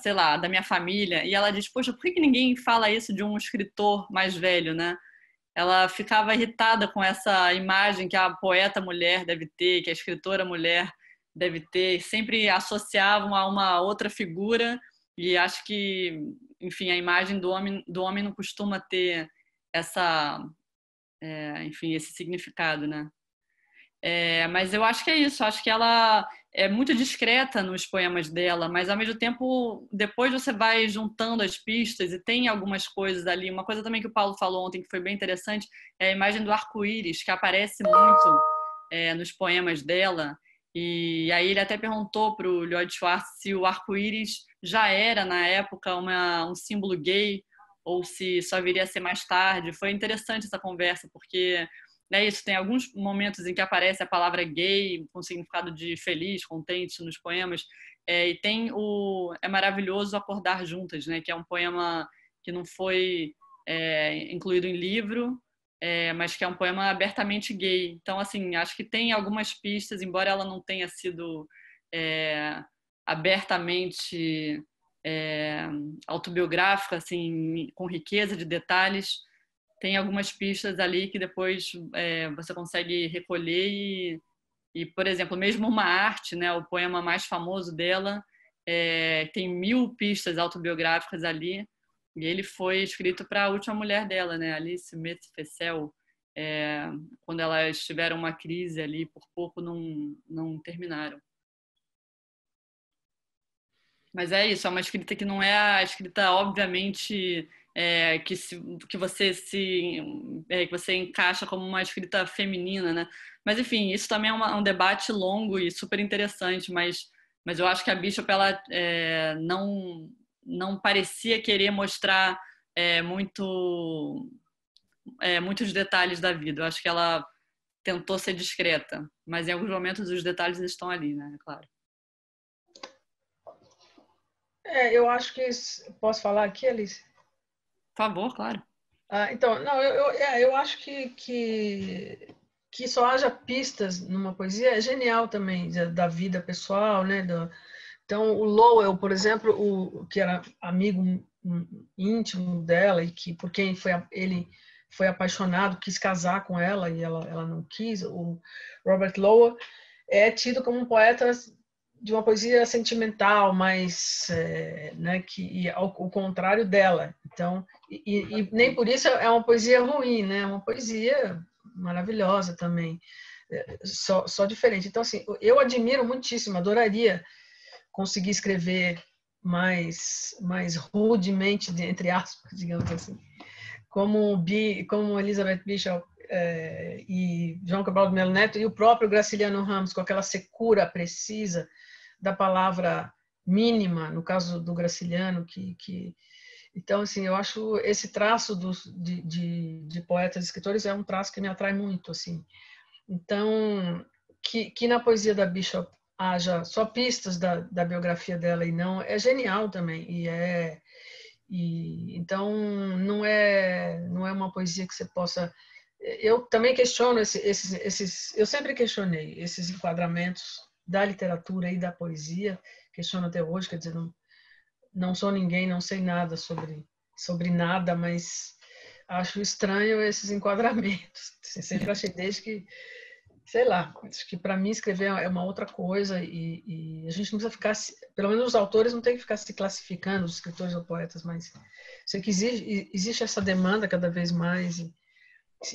sei lá, da minha família. E ela diz, poxa, por que ninguém fala isso de um escritor mais velho, né? Ela ficava irritada com essa imagem que a poeta mulher deve ter, que a escritora mulher deve ter, sempre associavam a uma outra figura e acho que, enfim, a imagem do homem não costuma ter enfim, esse significado, né? Mas eu acho que é isso, acho que ela é muito discreta nos poemas dela, mas ao mesmo tempo, depois você vai juntando as pistas e tem algumas coisas ali. Uma coisa também que o Paulo falou ontem que foi bem interessante é a imagem do arco-íris, que aparece muito nos poemas dela. E aí ele até perguntou para o Lloyd Schwartz se o arco-íris já era, na época, um símbolo gay ou se só viria a ser mais tarde. Foi interessante essa conversa, porque isso, tem alguns momentos em que aparece a palavra gay com significado de feliz, contente nos poemas, e tem É Maravilhoso Acordar Juntas, né, que é um poema que não foi incluído em livro, mas que é um poema abertamente gay. Então, assim, acho que tem algumas pistas, embora ela não tenha sido abertamente autobiográfica, assim, com riqueza de detalhes, tem algumas pistas ali que depois você consegue recolher por exemplo, mesmo Uma Arte, né, o poema mais famoso dela, tem 1000 pistas autobiográficas ali, e ele foi escrito para a última mulher dela, né, Alice Smith Fessel, quando elas tiveram uma crise ali, por pouco não terminaram. Mas é isso, é uma escrita que não é a escrita, obviamente, que você encaixa como uma escrita feminina, né? Mas, enfim, isso também é um debate longo e super interessante, mas eu acho que a Bishop, ela não parecia querer mostrar muitos detalhes da vida. Eu acho que ela tentou ser discreta, mas em alguns momentos os detalhes estão ali, né? É claro.
Eu acho que... Posso falar aqui, Alice?
Por favor, claro.
Então, não, eu acho que só haja pistas numa poesia é genial também, da vida pessoal, né? Então, o Lowell, por exemplo, que era amigo íntimo dela e que por quem ele foi apaixonado, quis casar com ela e ela não quis, o Robert Lowell é tido como um poeta de uma poesia sentimental, mas né, ao contrário dela. Então, e nem por isso é uma poesia ruim, né? É uma poesia maravilhosa também, só diferente. Então, assim, eu admiro muitíssimo, adoraria conseguir escrever mais rudemente, entre aspas, digamos assim. como Elizabeth Bishop e João Cabral de Melo Neto e o próprio Graciliano Ramos, com aquela secura precisa da palavra mínima, no caso do Graciliano, então, assim, eu acho esse traço de poetas e escritores é um traço que me atrai muito, assim. Então, que na poesia da Bishop haja só pistas da biografia dela e não, é genial também. Então, não é uma poesia que você possa... Eu também questiono eu sempre questionei esses enquadramentos da literatura e da poesia, questiono até hoje, quer dizer, não sou ninguém, não sei nada sobre nada, mas acho estranho esses enquadramentos. Sempre achei desde que, sei lá, acho que para mim escrever é uma outra coisa e a gente não precisa ficar, pelo menos os autores não tem que ficar se classificando, os escritores ou poetas, mas sei que existe essa demanda cada vez mais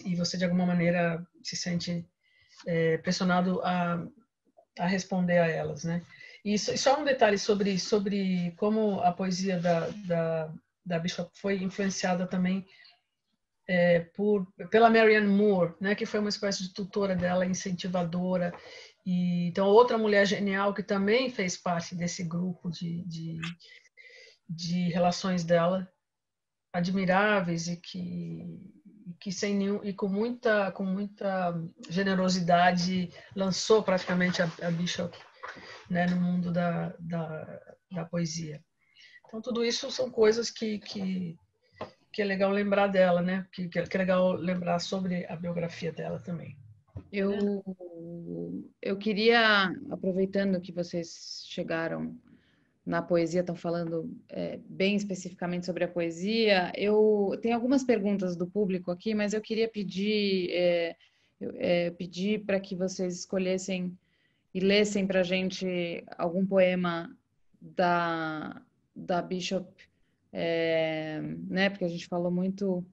e você de alguma maneira se sente pressionado a responder a elas, né? E só um detalhe sobre como a poesia da Bishop foi influenciada também pela Marianne Moore, né, que foi uma espécie de tutora dela, incentivadora. Então, outra mulher genial que também fez parte desse grupo de relações dela, admiráveis e que sem nenhum e com muita generosidade lançou praticamente a Bishop, né, no mundo da poesia. Então, tudo isso são coisas que é legal lembrar dela, né? Que é legal lembrar sobre a biografia dela também.
Eu queria, aproveitando que vocês chegaram na poesia, estão falando bem especificamente sobre a poesia, eu tenho algumas perguntas do público aqui, mas eu queria pedir para que vocês escolhessem e lessem para a gente algum poema da Bishop, né? Porque a gente falou muito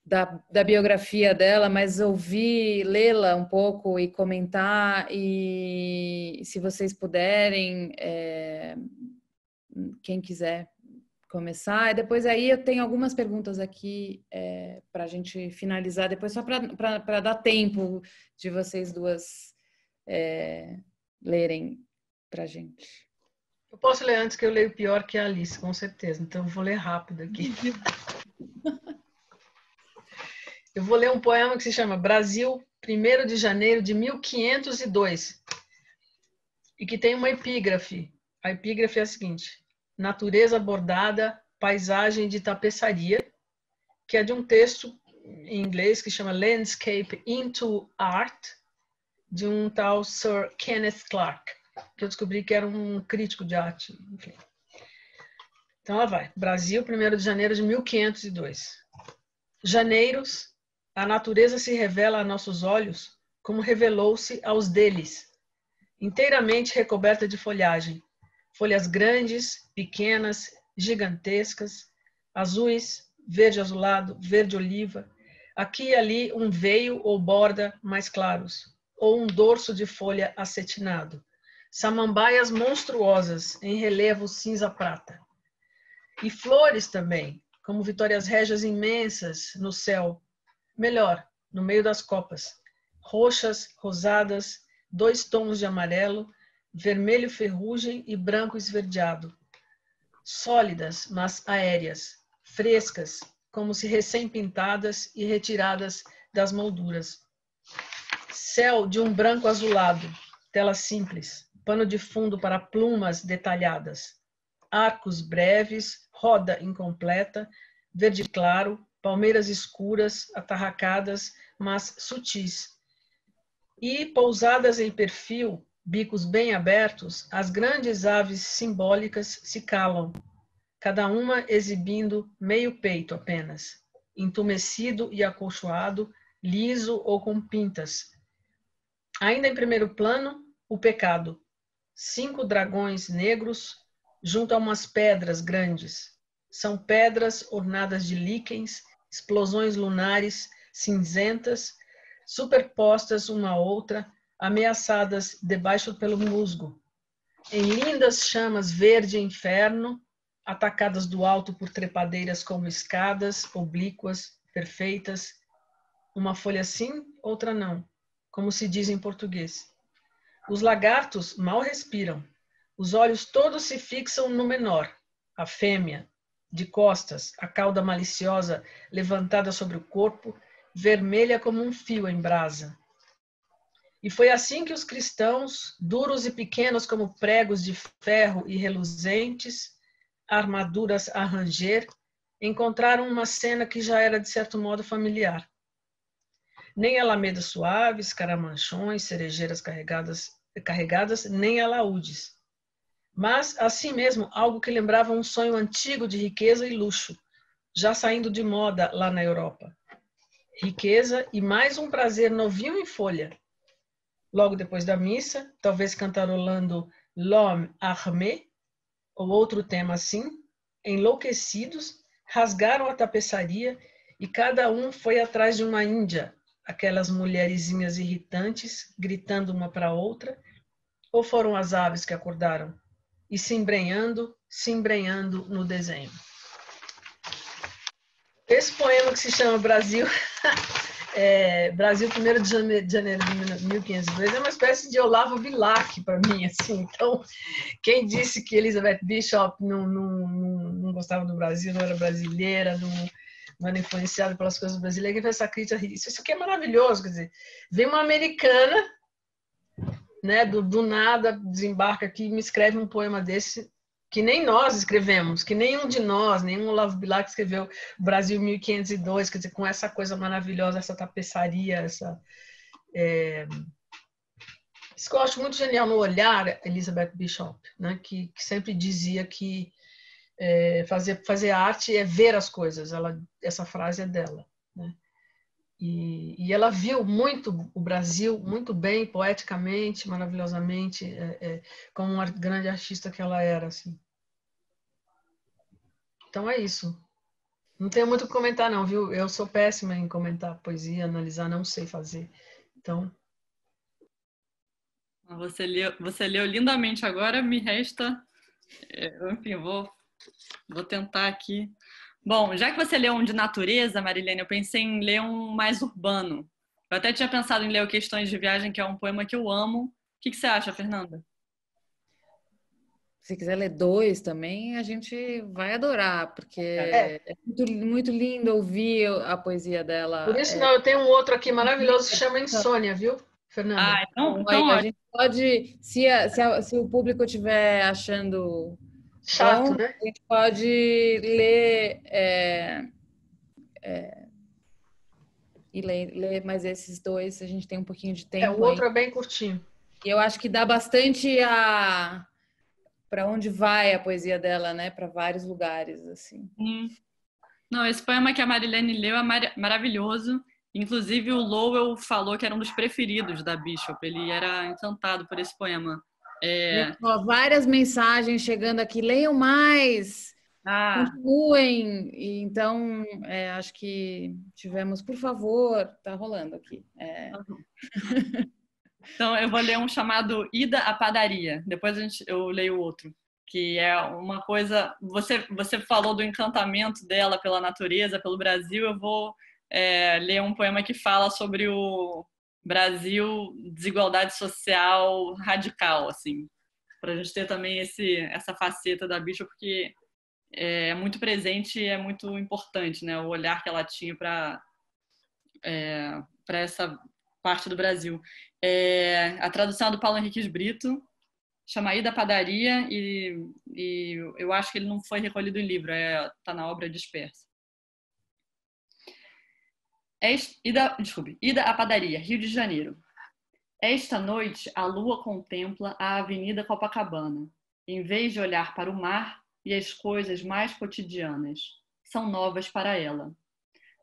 da biografia dela, mas ouvir, lê-la um pouco e comentar, e se vocês puderem, quem quiser começar, e depois aí eu tenho algumas perguntas aqui para a gente finalizar, depois só para dar tempo de vocês duas lerem para a gente.
Eu posso ler antes, que eu leio pior que a Alice, com certeza, então eu vou ler rápido aqui. Eu vou ler um poema que se chama Brasil, 1º de janeiro de 1502, e que tem uma epígrafe. A epígrafe é a seguinte: natureza bordada, paisagem de tapeçaria, que é de um texto em inglês que chama Landscape into Art, de um tal Sir Kenneth Clark, que eu descobri que era um crítico de arte. Enfim. Então, lá vai. Brasil, 1º de janeiro de 1502. Janeiros, a natureza se revela a nossos olhos como revelou-se aos deles, inteiramente recoberta de folhagem. Folhas grandes, pequenas, gigantescas, azuis, verde azulado, verde oliva, aqui e ali um veio ou borda mais claros, ou um dorso de folha acetinado. Samambaias monstruosas em relevo cinza-prata. E flores também, como vitórias régias imensas no céu, melhor, no meio das copas, roxas, rosadas, 2 tons de amarelo, vermelho ferrugem e branco esverdeado. Sólidas, mas aéreas, frescas, como se recém-pintadas e retiradas das molduras. Céu de um branco azulado, tela simples, pano de fundo para plumas detalhadas. Arcos breves, roda incompleta, verde claro, palmeiras escuras, atarracadas, mas sutis. E, pousadas em perfil, bicos bem abertos, as grandes aves simbólicas se calam, cada uma exibindo meio peito apenas, entumecido e acolchoado, liso ou com pintas. Ainda em primeiro plano, o pecado. 5 dragões negros junto a umas pedras grandes. São pedras ornadas de líquens, explosões lunares cinzentas, superpostas uma à outra, ameaçadas debaixo pelo musgo. Em lindas chamas verde inferno, atacadas do alto por trepadeiras como escadas, oblíquas, perfeitas, uma folha sim, outra não, como se diz em português. Os lagartos mal respiram, os olhos todos se fixam no menor, a fêmea, de costas, a cauda maliciosa levantada sobre o corpo, vermelha como um fio em brasa. E foi assim que os cristãos, duros e pequenos como pregos de ferro e reluzentes, armaduras a ranger, encontraram uma cena que já era de certo modo familiar. Nem alamedas suaves, caramanchões, cerejeiras carregadas, nem alaúdes. Mas, assim mesmo, algo que lembrava um sonho antigo de riqueza e luxo, já saindo de moda lá na Europa. Riqueza e mais um prazer novinho em folha. Logo depois da missa, talvez cantarolando L'Homme Armé, ou outro tema assim, enlouquecidos, rasgaram a tapeçaria e cada um foi atrás de uma índia, aquelas mulherzinhas irritantes, gritando uma para outra, ou foram as aves que acordaram, e se embrenhando no desenho. Esse poema que se chama Brasil, Brasil 1º de janeiro de 1502, é uma espécie de Olavo Bilac para mim, assim. Então, quem disse que Elizabeth Bishop não gostava do Brasil, não era brasileira, não era influenciada pelas coisas brasileiras, quem fez essa crítica, isso aqui é maravilhoso, quer dizer, vem uma americana, né, do nada, desembarca aqui e me escreve um poema desse, que nem nós escrevemos, que nenhum de nós, nenhum Olavo Bilac escreveu Brasil 1502, quer dizer, com essa coisa maravilhosa, essa tapeçaria, isso que eu acho muito genial no olhar, Elizabeth Bishop, né, que sempre dizia que fazer arte é ver as coisas, essa frase é dela, né? E ela viu muito o Brasil, muito bem, poeticamente, maravilhosamente, como uma grande artista que ela era, assim. Então é isso. Não tenho muito o que comentar, não, viu? Eu sou péssima em comentar poesia, analisar, não sei fazer. Então...
Você leu lindamente agora, me resta... Enfim, vou tentar aqui. Bom, já que você leu um de natureza, Marilene, eu pensei em ler um mais urbano. Eu até tinha pensado em ler o Questões de Viagem, que é um poema que eu amo. O que você acha, Fernanda?
Se quiser ler 2 também, a gente vai adorar, porque é muito, muito lindo ouvir a poesia dela.
Por isso, não, eu tenho um outro aqui maravilhoso que chama Insônia, viu, Fernanda?
Então
a gente pode, se o público estiver achando
chato,
bom,
né?
a gente pode ler e ler mais esses 2, a gente tem um pouquinho de tempo
O outro
aí.
é bem curtinho.
E eu acho que dá bastante para onde vai a poesia dela, né? Para vários lugares, assim.
Não, esse poema que a Marilene leu é maravilhoso. Inclusive, o Lowell falou que era um dos preferidos da Bishop. Ele era encantado por esse poema.
Várias mensagens chegando aqui. Leiam mais! Continuem! Então, acho que tivemos, por favor, tá rolando aqui.
Então, eu vou ler um chamado Ida à Padaria. Depois eu leio o outro. Que é uma coisa... Você falou do encantamento dela pela natureza, pelo Brasil. Eu vou ler um poema que fala sobre o Brasil, desigualdade social radical, assim. Para a gente ter também essa faceta da Bishop, porque é muito presente e é muito importante, né? O olhar que ela tinha para essa parte do Brasil. A tradução é do Paulo Henriques Brito, chama Ida à Padaria, e eu acho que ele não foi recolhido em livro, está na obra dispersa. Ida à Padaria, Rio de Janeiro. Esta noite, a lua contempla a Avenida Copacabana, em vez de olhar para o mar e as coisas mais cotidianas. São novas para ela.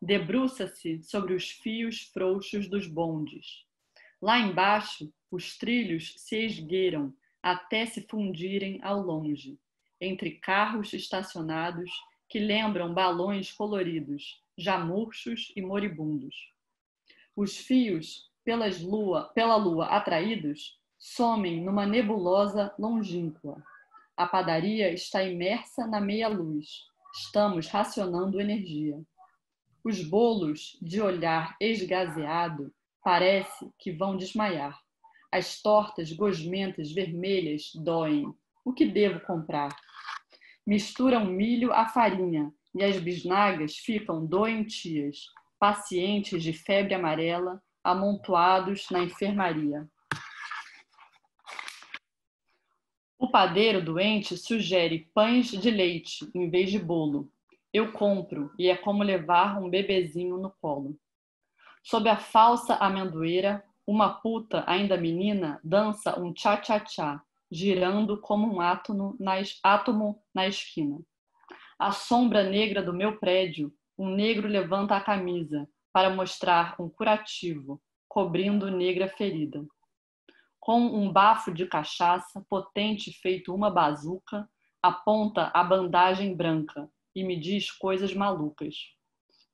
Debruça-se sobre os fios frouxos dos bondes. Lá embaixo, os trilhos se esgueiram até se fundirem ao longe, entre carros estacionados que lembram balões coloridos, já murchos e moribundos. Os fios, pela lua atraídos, somem numa nebulosa longínqua. A padaria está imersa na meia-luz. Estamos racionando energia. Os bolos, de olhar esgazeado, parece que vão desmaiar. As tortas gosmentas vermelhas doem. O que devo comprar? Misturam milho à farinha e as bisnagas ficam doentias, pacientes de febre amarela, amontoados na enfermaria. O padeiro doente sugere pães de leite em vez de bolo. Eu compro e é como levar um bebezinho no colo. Sob a falsa amendoeira, uma puta ainda menina dança um tchá-tchá-tchá, girando como um átomo na esquina. À sombra negra do meu prédio, um negro levanta a camisa para mostrar um curativo, cobrindo negra ferida. Com um bafo de cachaça, potente feito uma bazuca, aponta a bandagem branca e me diz coisas malucas.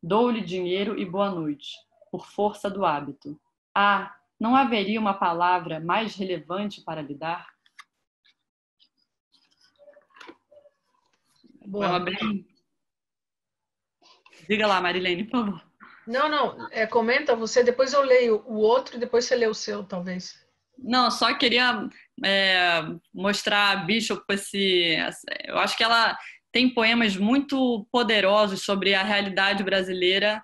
Dou-lhe dinheiro e boa noite, por força do hábito. Ah, não haveria uma palavra mais relevante para lhe dar?
Boa.
Bem... Diga lá, Marilene, por favor.
Não, comenta você, depois eu leio o outro e depois você lê o seu, talvez.
Não, só queria mostrar a Bishop eu acho que ela tem poemas muito poderosos sobre a realidade brasileira.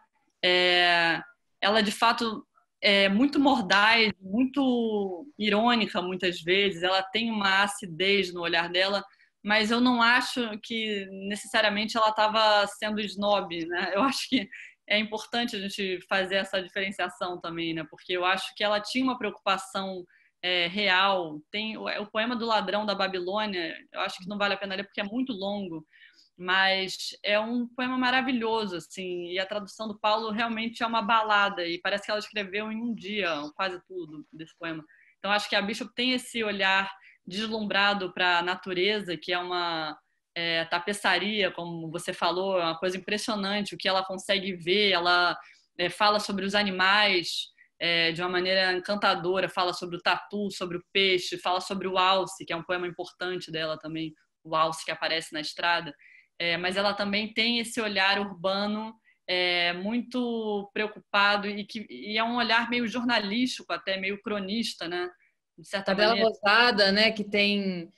Ela, de fato, é muito mordaz, muito irônica muitas vezes. Ela tem uma acidez no olhar dela, mas eu não acho que necessariamente ela estava sendo snob, né? Eu acho que é importante a gente fazer essa diferenciação também, né? Porque eu acho que ela tinha uma preocupação real. Tem o poema do Ladrão da Babilônia, eu acho que não vale a pena ler porque é muito longo, mas é um poema maravilhoso, assim, e a tradução do Paulo realmente é uma balada, e parece que ela escreveu em um dia quase tudo desse poema. Então acho que a Bishop tem esse olhar deslumbrado para a natureza, que é uma tapeçaria, como você falou, é uma coisa impressionante o que ela consegue ver. Ela fala sobre os animais de uma maneira encantadora, fala sobre o tatu, sobre o peixe, fala sobre o alce, que é um poema importante dela também, o alce que aparece na estrada. Mas ela também tem esse olhar urbano muito preocupado e é um olhar meio jornalístico, até meio cronista, né? De certa
Cadela
maneira.
Rosada, né? Que tem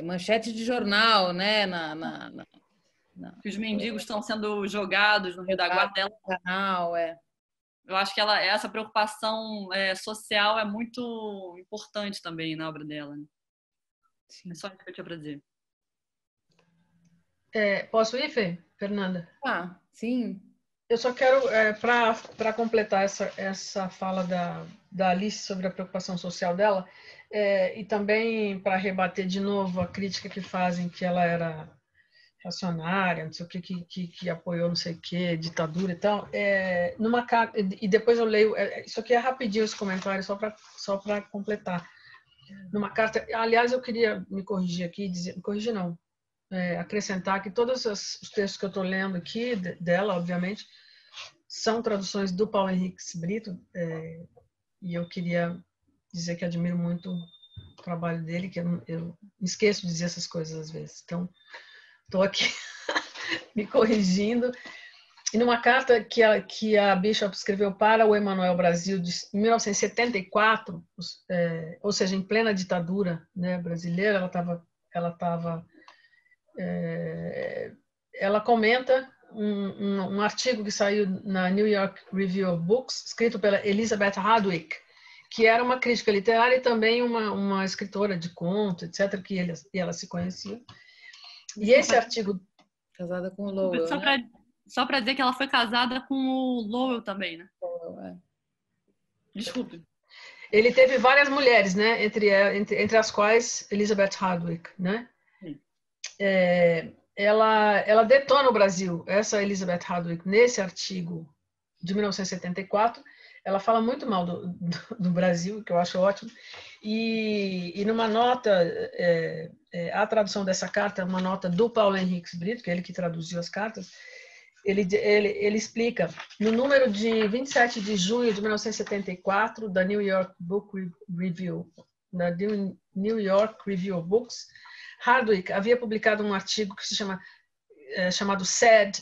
manchete de jornal, né?
Que os mendigos estão sendo jogados no Rio da Guarda.
Canal,
Eu acho que essa preocupação social é muito importante também na obra dela. Né? É só isso que eu tinha para dizer.
Posso ir, Fê? Fernanda?
Sim.
Eu só quero, para completar essa fala da Alice sobre a preocupação social dela, e também para rebater de novo a crítica que fazem que ela era reacionária, não sei o que apoiou não sei o que, ditadura e tal, numa carta, e depois eu leio, isso aqui é rapidinho os comentários, só para completar. Numa carta, aliás, eu queria me corrigir aqui, corrigir não, acrescentar que todos os textos que eu estou lendo aqui, dela, obviamente, são traduções do Paulo Henrique Brito, e eu queria dizer que admiro muito o trabalho dele, que eu me esqueço de dizer essas coisas às vezes. Então, estou aqui me corrigindo. E numa carta que a Bishop escreveu para o Emanuel Brasil, em 1974, ou seja, em plena ditadura, né, brasileira, ela comenta um artigo que saiu na New York Review of Books, escrito pela Elizabeth Hardwick, que era uma crítica literária e também uma escritora de contos, etc., e ela se conhecia. E esse artigo...
Casada com o Lowell,
Só para dizer que ela foi casada com o Lowell também, né? Desculpe.
Ele teve várias mulheres, né? Entre as quais Elizabeth Hardwick, né? Ela detona o Brasil, essa Elizabeth Hardwick, nesse artigo de 1974. Ela fala muito mal do Brasil, que eu acho ótimo. E numa nota, a tradução dessa carta é uma nota do Paulo Henrique Brito, que é ele que traduziu as cartas. Ele explica, no número de 27 de junho de 1974, da New York Book Review, da New York Review of Books, Hardwick havia publicado um artigo que se chamado Sad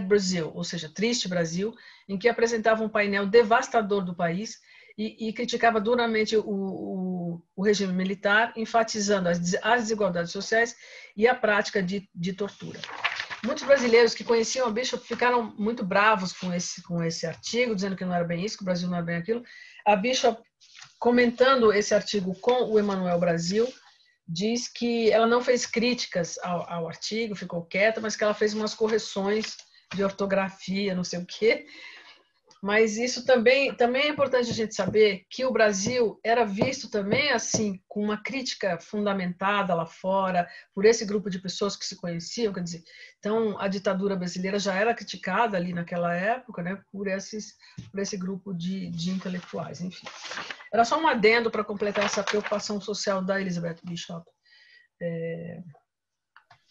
Brazil, ou seja, Triste Brasil, em que apresentava um painel devastador do país e criticava duramente o regime militar, enfatizando as desigualdades sociais e a prática de tortura. Muitos brasileiros que conheciam a Bishop ficaram muito bravos com esse artigo, dizendo que não era bem isso, que o Brasil não era bem aquilo. A Bishop, comentando esse artigo com o Emanuel Brasil, diz que ela não fez críticas ao artigo, ficou quieta, mas que ela fez umas correções de ortografia, não sei o quê. Mas isso também é importante a gente saber que o Brasil era visto também assim, com uma crítica fundamentada lá fora, por esse grupo de pessoas que se conheciam, quer dizer, então a ditadura brasileira já era criticada ali naquela época, né, por esse grupo de intelectuais, enfim. Era só um adendo para completar essa preocupação social da Elizabeth Bishop.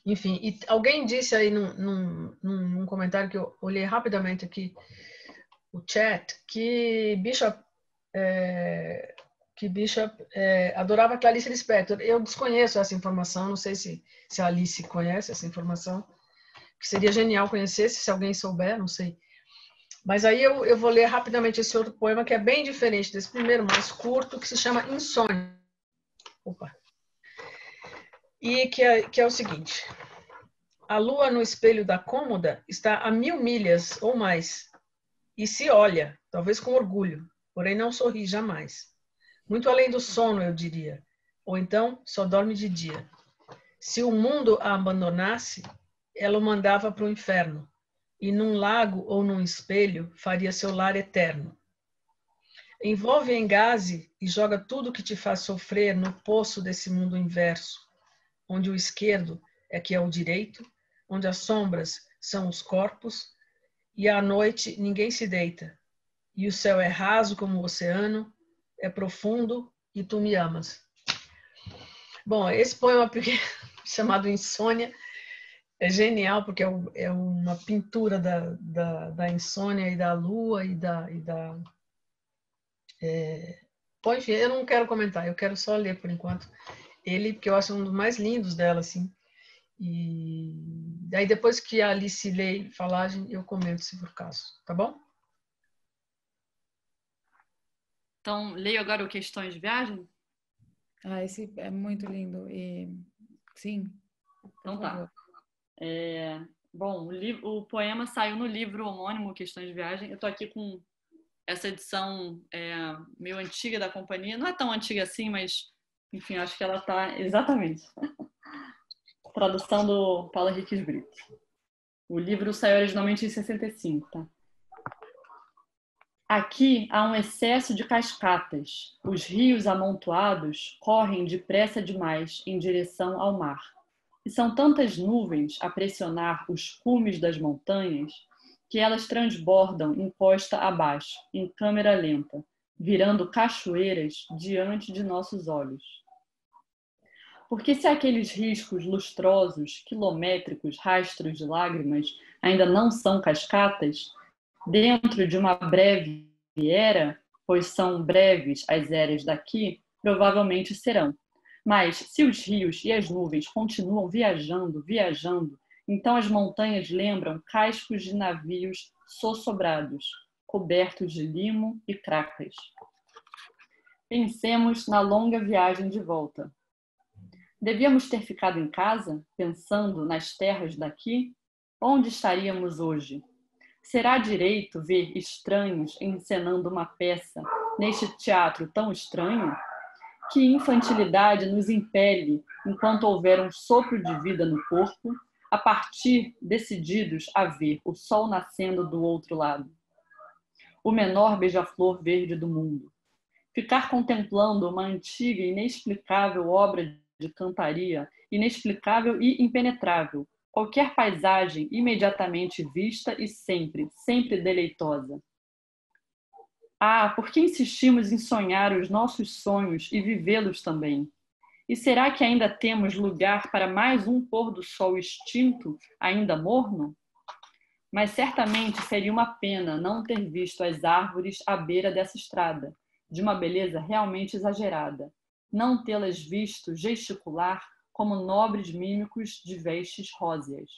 Enfim, e alguém disse aí num comentário que eu olhei rapidamente aqui, o chat, que Bishop adorava Clarice Lispector. Eu desconheço essa informação, não sei se a Alice conhece essa informação, que seria genial conhecer, se alguém souber, não sei. Mas aí eu vou ler rapidamente esse outro poema, que é bem diferente desse primeiro, mais curto, que se chama Insônia. Opa! E que é o seguinte: a lua no espelho da cômoda está a 1000 milhas ou mais, e se olha, talvez com orgulho, porém não sorri jamais. Muito além do sono, eu diria, ou então só dorme de dia. Se o mundo a abandonasse, ela o mandava para o inferno, e num lago ou num espelho faria seu lar eterno. Envolve em gaze e joga tudo que te faz sofrer no poço desse mundo inverso, onde o esquerdo é que é o direito, onde as sombras são os corpos, e à noite ninguém se deita, e o céu é raso como o oceano, é profundo e tu me amas. Bom, esse poema chamado Insônia é genial, porque é uma pintura da insônia e da lua Bom, enfim, eu não quero comentar, eu quero só ler por enquanto ele, porque eu acho um dos mais lindos dela, assim. E daí depois que a Alice lê e falar, eu comento se for caso, tá bom?
Então, leio agora o Questões de Viagem?
Esse é muito lindo e sim.
Então tá. Bom, o poema saiu no livro homônimo Questões de Viagem. Eu tô aqui com essa edição meio antiga da companhia. Não é tão antiga assim, mas enfim, acho que ela tá exatamente. Tradução do Paulo Henriques Brito. O livro saiu originalmente em 65, tá? Aqui há um excesso de cascatas. Os rios amontoados correm depressa demais em direção ao mar. E são tantas nuvens a pressionar os cumes das montanhas que elas transbordam em costa abaixo, em câmera lenta, virando cachoeiras diante de nossos olhos. Porque se aqueles riscos lustrosos, quilométricos rastros de lágrimas ainda não são cascatas, dentro de uma breve era, pois são breves as eras daqui, provavelmente serão. Mas se os rios e as nuvens continuam viajando, então as montanhas lembram cascos de navios sossobrados, cobertos de limo e cracas. Pensemos na longa viagem de volta. Devíamos ter ficado em casa, pensando nas terras daqui? Onde estaríamos hoje? Será direito ver estranhos encenando uma peça neste teatro tão estranho? Que infantilidade nos impele, enquanto houver um sopro de vida no corpo, a partir decididos a ver o sol nascendo do outro lado. O menor beija-flor verde do mundo. Ficar contemplando uma antiga e inexplicável obra de cantaria, inexplicável e impenetrável, qualquer paisagem imediatamente vista e sempre deleitosa. Por que insistimos em sonhar os nossos sonhos e vivê-los também? E será que ainda temos lugar para mais um pôr do sol extinto, ainda morno? Mas certamente seria uma pena não ter visto as árvores à beira dessa estrada, de uma beleza realmente exagerada, não tê-las visto gesticular como nobres mímicos de vestes róseas.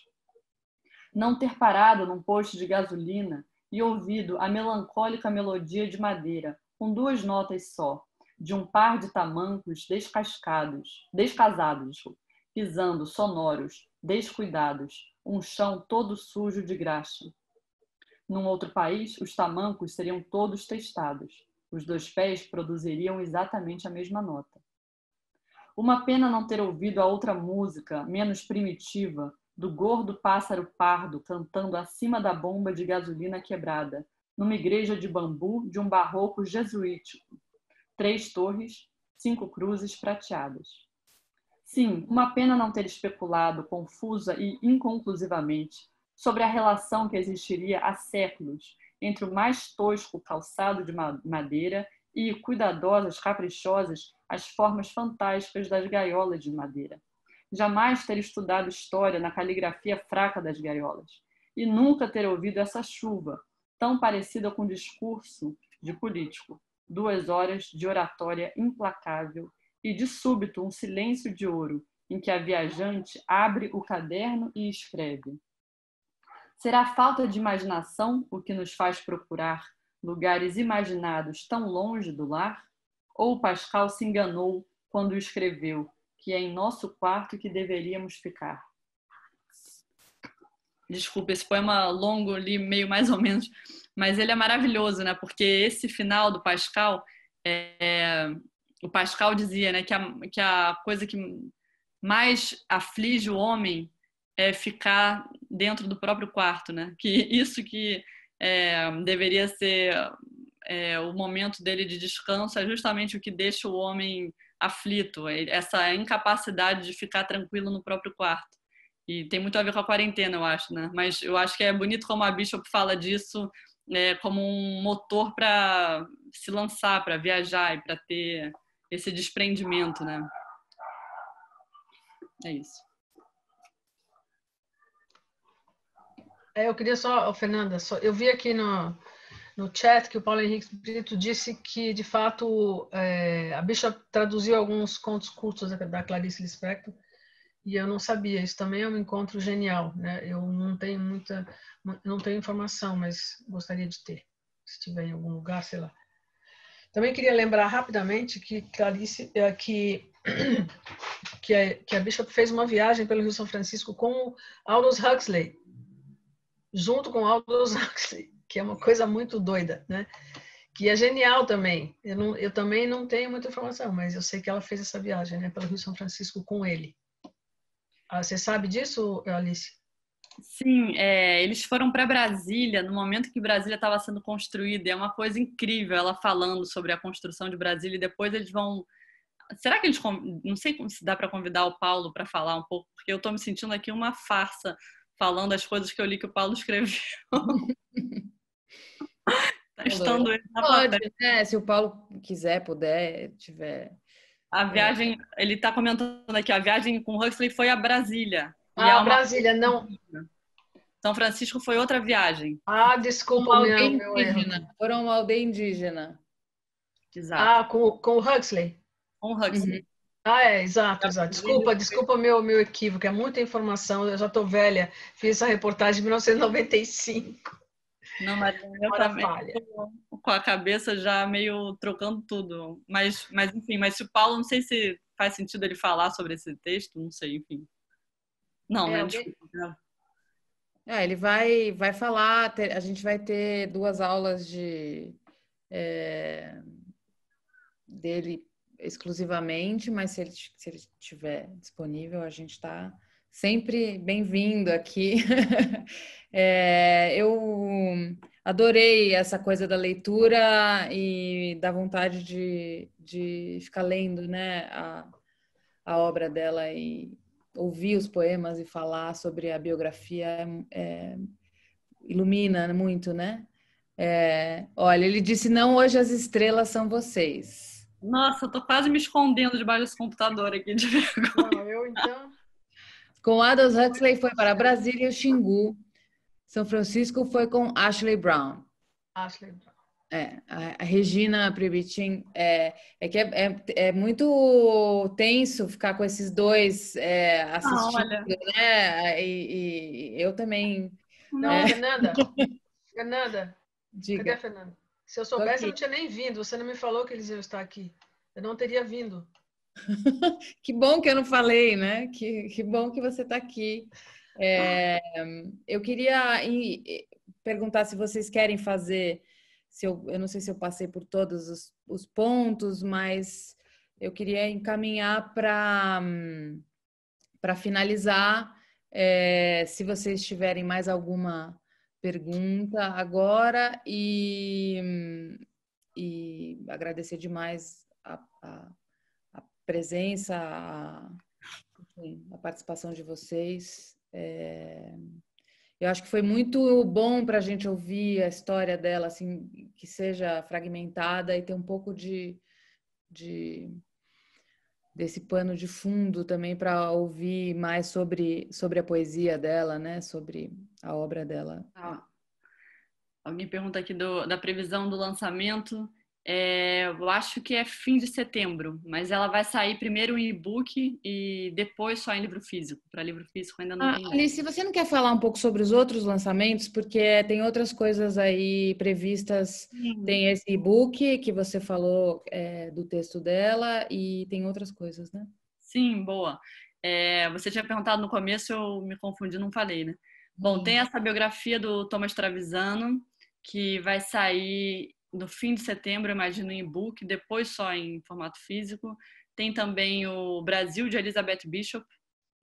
Não ter parado num posto de gasolina e ouvido a melancólica melodia de madeira, com 2 notas só, de um par de tamancos descasados, pisando sonoros, descuidados, um chão todo sujo de graxa. Num outro país, os tamancos seriam todos testados. Os 2 pés produziriam exatamente a mesma nota. Uma pena não ter ouvido a outra música, menos primitiva, do gordo pássaro pardo cantando acima da bomba de gasolina quebrada, numa igreja de bambu de um barroco jesuítico. 3 torres, 5 cruzes prateadas. Sim, uma pena não ter especulado, confusa e inconclusivamente, sobre a relação que existiria há séculos entre o mais tosco calçado de madeira e, cuidadosas, caprichosas, as formas fantásticas das gaiolas de madeira. Jamais ter estudado história na caligrafia fraca das gaiolas. E nunca ter ouvido essa chuva, tão parecida com discurso de político. 2 horas de oratória implacável e, de súbito, um silêncio de ouro, em que a viajante abre o caderno e escreve. Será a falta de imaginação o que nos faz procurar lugares imaginados tão longe do lar? Ou Pascal se enganou quando escreveu que é em nosso quarto que deveríamos ficar? Desculpa, esse poema longo, li meio mais ou menos, mas ele é maravilhoso, né? Porque esse final do Pascal, o Pascal dizia, né, que a coisa que mais aflige o homem é ficar dentro do próprio quarto, né? Que isso que deveria ser o momento dele de descanso é justamente o que deixa o homem aflito, essa incapacidade de ficar tranquilo no próprio quarto. E tem muito a ver com a quarentena, eu acho, né? Mas eu acho que é bonito como a Bishop fala disso como um motor para se lançar, para viajar e para ter esse desprendimento, né? É isso.
Eu queria só, Fernanda, eu vi aqui no chat que o Paulo Henrique Brito disse que, de fato, a Bishop traduziu alguns contos curtos da Clarice Lispector, e eu não sabia. Isso também é um encontro genial, né? Eu não tenho informação, mas gostaria de ter, se tiver em algum lugar, sei lá. Também queria lembrar rapidamente que Clarice, que a Bishop fez uma viagem pelo Rio São Francisco com Aldous Huxley, junto com Aldous Huxley, que é uma coisa muito doida, né? Que é genial também. Eu também não tenho muita informação, mas eu sei que ela fez essa viagem, né, pelo Rio São Francisco com ele. Você sabe disso, Alice?
Sim, eles foram para Brasília no momento que Brasília estava sendo construída. É uma coisa incrível ela falando sobre a construção de Brasília, e depois eles vão... Será que eles... Não sei se dá para convidar o Paulo para falar um pouco, porque eu estou me sentindo aqui uma farsa falando as coisas que eu li que o Paulo escreveu. Testando ele na
Pode, né? Se o Paulo quiser, puder, tiver...
A viagem, ele está comentando aqui, a viagem com Huxley foi a Brasília.
Brasília, não.
São Francisco foi outra viagem.
Desculpa,
uma aldeia
meu
indígena.
erro.
Foram uma aldeia indígena.
Exato.
Com o Huxley?
Com o Huxley.
Exato. Desculpa meu equívoco, é muita informação, eu já estou velha, fiz essa reportagem em 1995.
Não, mas eu também com a cabeça já meio trocando tudo. Mas enfim, mas se o Paulo, não sei se faz sentido ele falar sobre esse texto, não sei, enfim. Não, né? Desculpa.
Ele vai falar, a gente vai ter 2 aulas dele exclusivamente, mas se ele estiver disponível, a gente está sempre bem-vindo aqui. Eu adorei essa coisa da leitura e da vontade de ficar lendo, né, a obra dela e ouvir os poemas e falar sobre a biografia ilumina muito, né? Olha, ele disse, não, hoje as estrelas são vocês.
Nossa, eu tô quase me escondendo debaixo desse computador aqui de vergonha.
Não, eu então...
Com Aldous Huxley foi para Brasília e o Xingu. São Francisco foi com Ashley Brown.
Ashley Brown.
A Regina Pribitin é muito tenso ficar com esses dois assistindo,
olha.
né? E eu também.
Não, Fernanda, cadê
Diga.
a Fernanda? Se eu
Tô
soubesse, eu
aqui.
não tinha nem vindo. Você não me falou que eles iam estar aqui. Eu não teria vindo.
Que bom que eu não falei, né? Que bom que você está aqui. Eu queria perguntar se vocês querem fazer, eu não sei se eu passei por todos os pontos, mas eu queria encaminhar para finalizar. Se vocês tiverem mais alguma pergunta agora e agradecer demais a presença, enfim, a participação de vocês. Eu acho que foi muito bom para a gente ouvir a história dela, assim, que seja fragmentada e ter um pouco desse pano de fundo também para ouvir mais sobre a poesia dela, né? Sobre a obra dela.
Alguém pergunta aqui da previsão do lançamento. Eu acho que é fim de setembro, mas ela vai sair primeiro em e-book e depois só em livro físico. Para livro físico ainda não tem nada.
Alice, você não quer falar um pouco sobre os outros lançamentos? Porque tem outras coisas aí previstas. Tem esse e-book que você falou do texto dela e tem outras coisas, né?
Sim, boa. Você tinha perguntado no começo, eu me confundi, não falei, né? Bom, tem essa biografia do Thomas Trevisan, que vai sair no fim de setembro, imagino, em e-book, depois só em formato físico. Tem também o Brasil, de Elizabeth Bishop,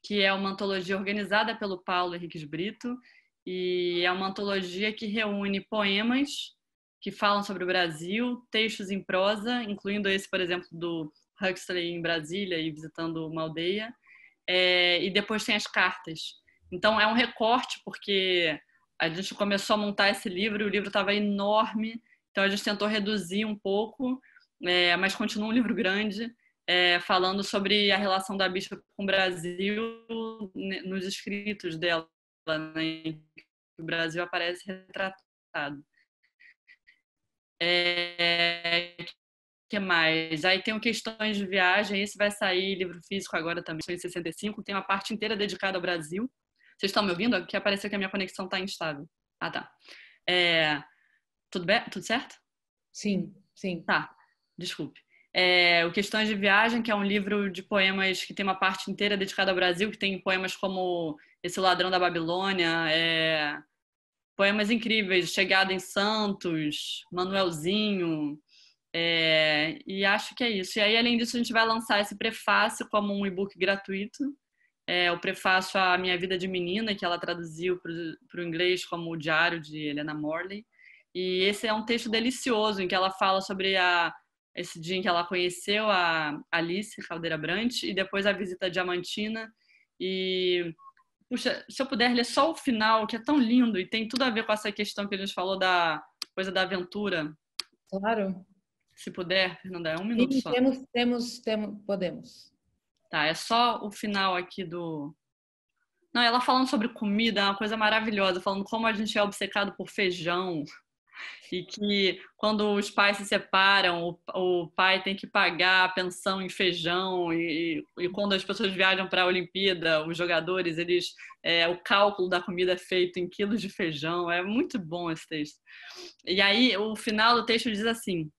que é uma antologia organizada pelo Paulo Henriques Brito, e é uma antologia que reúne poemas que falam sobre o Brasil, textos em prosa, incluindo esse, por exemplo, do Huxley em Brasília e visitando uma aldeia, e depois tem as cartas. Então é um recorte, porque a gente começou a montar esse livro e o livro estava enorme, então a gente tentou reduzir um pouco, mas continua um livro grande, falando sobre a relação da Bishop com o Brasil nos escritos dela, né? O Brasil aparece retratado. Que mais? Aí tem o Questões de Viagem, esse vai sair livro físico agora também, em 65, tem uma parte inteira dedicada ao Brasil. Vocês estão me ouvindo? Aqui apareceu que a minha conexão está instável. Ah, tá. Tudo bem? Tudo certo?
Sim, sim.
Tá, desculpe. O Questões de Viagem, que é um livro de poemas que tem uma parte inteira dedicada ao Brasil, que tem poemas como Esse Ladrão da Babilônia, poemas incríveis, Chegada em Santos, Manuelzinho, e acho que é isso. E aí, além disso, a gente vai lançar esse prefácio como um e-book gratuito, o prefácio à Minha Vida de Menina, que ela traduziu para o inglês como O Diário de Helena Morley. E esse é um texto delicioso, em que ela fala sobre esse dia em que ela conheceu a Alice Caldeira Brant e depois a visita a Diamantina. E, puxa, se eu puder ler só o final, que é tão lindo e tem tudo a ver com essa questão que a gente falou da coisa da aventura.
Claro.
Se puder, Fernanda, é um minuto
Sim,
só.
podemos.
Tá, é só o final aqui do... Não, ela falando sobre comida, é uma coisa maravilhosa, falando como a gente é obcecado por feijão e que quando os pais se separam, o pai tem que pagar a pensão em feijão e quando as pessoas viajam para a Olimpíada, os jogadores, o cálculo da comida é feito em quilos de feijão. É muito bom esse texto. E aí, o final do texto diz assim: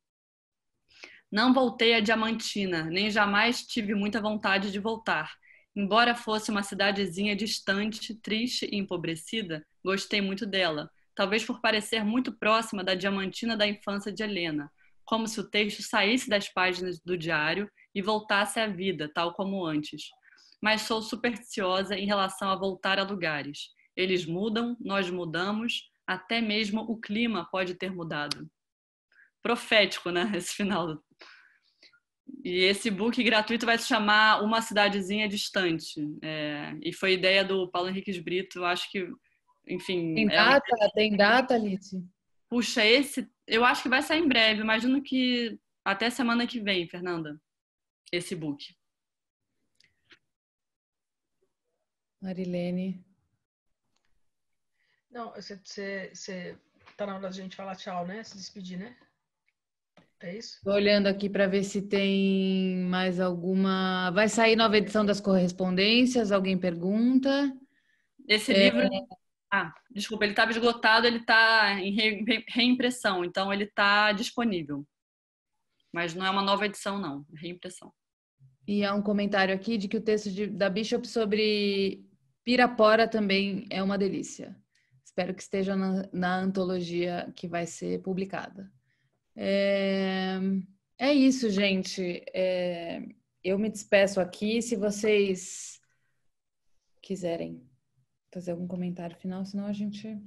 não voltei a Diamantina, nem jamais tive muita vontade de voltar. Embora fosse uma cidadezinha distante, triste e empobrecida, gostei muito dela, talvez por parecer muito próxima da Diamantina da infância de Helena, como se o texto saísse das páginas do diário e voltasse à vida, tal como antes. Mas sou supersticiosa em relação a voltar a lugares. Eles mudam, nós mudamos, até mesmo o clima pode ter mudado. Profético, né? Esse final. E esse book gratuito vai se chamar Uma Cidadezinha Distante. E foi ideia do Paulo Henriques Brito. Eu acho que, enfim...
Tem data, Alice?
Puxa, eu acho que vai sair em breve. Imagino que até semana que vem, Fernanda, esse book.
Marilene.
Não, você tá na hora da gente falar tchau, né? Se despedir, né? É isso?
Tô olhando aqui para ver se tem mais alguma. Vai sair nova edição das correspondências? Alguém pergunta?
Esse livro, desculpa, ele estava esgotado, ele está em reimpressão, então ele está disponível. Mas não é uma nova edição, não, é reimpressão.
E há um comentário aqui de que o texto da Bishop sobre Pirapora também é uma delícia. Espero que esteja na antologia que vai ser publicada. É isso, gente. Eu me despeço aqui. Se vocês quiserem fazer algum comentário final, senão a gente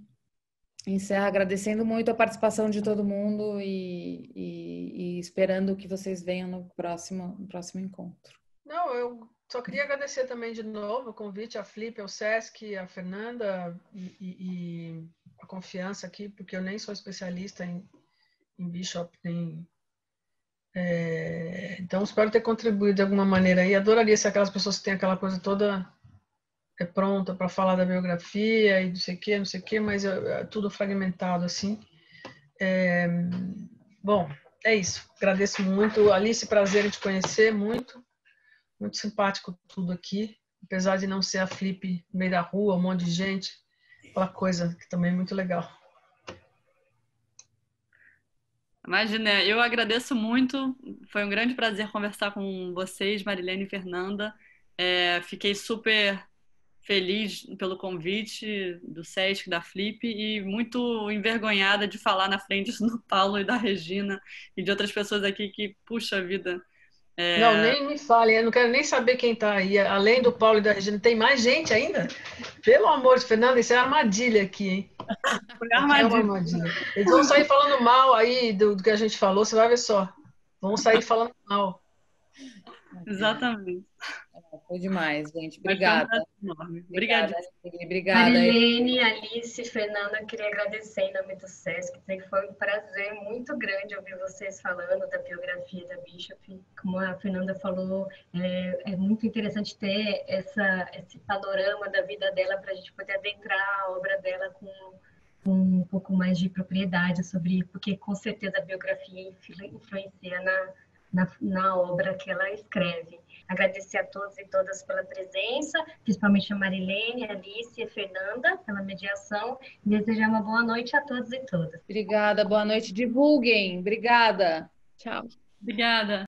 encerra agradecendo muito a participação de todo mundo e esperando que vocês venham no próximo encontro.
Não, eu só queria agradecer também de novo o convite, a Flip, ao Sesc, a Fernanda e a confiança aqui, porque eu nem sou especialista em Bishop, então espero ter contribuído de alguma maneira aí. Adoraria ser aquelas pessoas que têm aquela coisa toda pronta para falar da biografia e não sei o que, mas é tudo fragmentado assim. Bom, é isso. Agradeço muito. Alice, prazer em te conhecer, muito simpático tudo aqui, apesar de não ser a Flip no meio da rua, um monte de gente, aquela coisa que também é muito legal.
Imagina, eu agradeço muito, foi um grande prazer conversar com vocês, Marilene e Fernanda. Fiquei super feliz pelo convite do Sesc, da Flip, e muito envergonhada de falar na frente do Paulo e da Regina e de outras pessoas aqui que, puxa vida.
Não, nem me fale, eu não quero nem saber quem está aí. Além do Paulo e da Regina, tem mais gente ainda? Pelo amor de Fernanda, isso é armadilha aqui, hein?
Foi
É uma armadilha. Eles vão sair falando mal aí do que a gente falou, você vai ver só. Vão sair falando mal.
Exatamente.
Foi demais, gente. Obrigada.
Obrigada.
Obrigada.
Marilene, Alice, Fernanda, eu queria agradecer em nome do Sesc, dizer que foi um prazer muito grande ouvir vocês falando da biografia da Bishop. Como a Fernanda falou, é muito interessante ter esse panorama da vida dela para a gente poder adentrar a obra dela com um pouco mais de propriedade sobre, porque com certeza a biografia influencia na obra que ela escreve. Agradecer a todos e todas pela presença, principalmente a Marilene, a Alice e a Fernanda pela mediação. Desejar uma boa noite a todos e todas.
Obrigada, boa noite. Divulguem. Obrigada. Tchau.
Obrigada.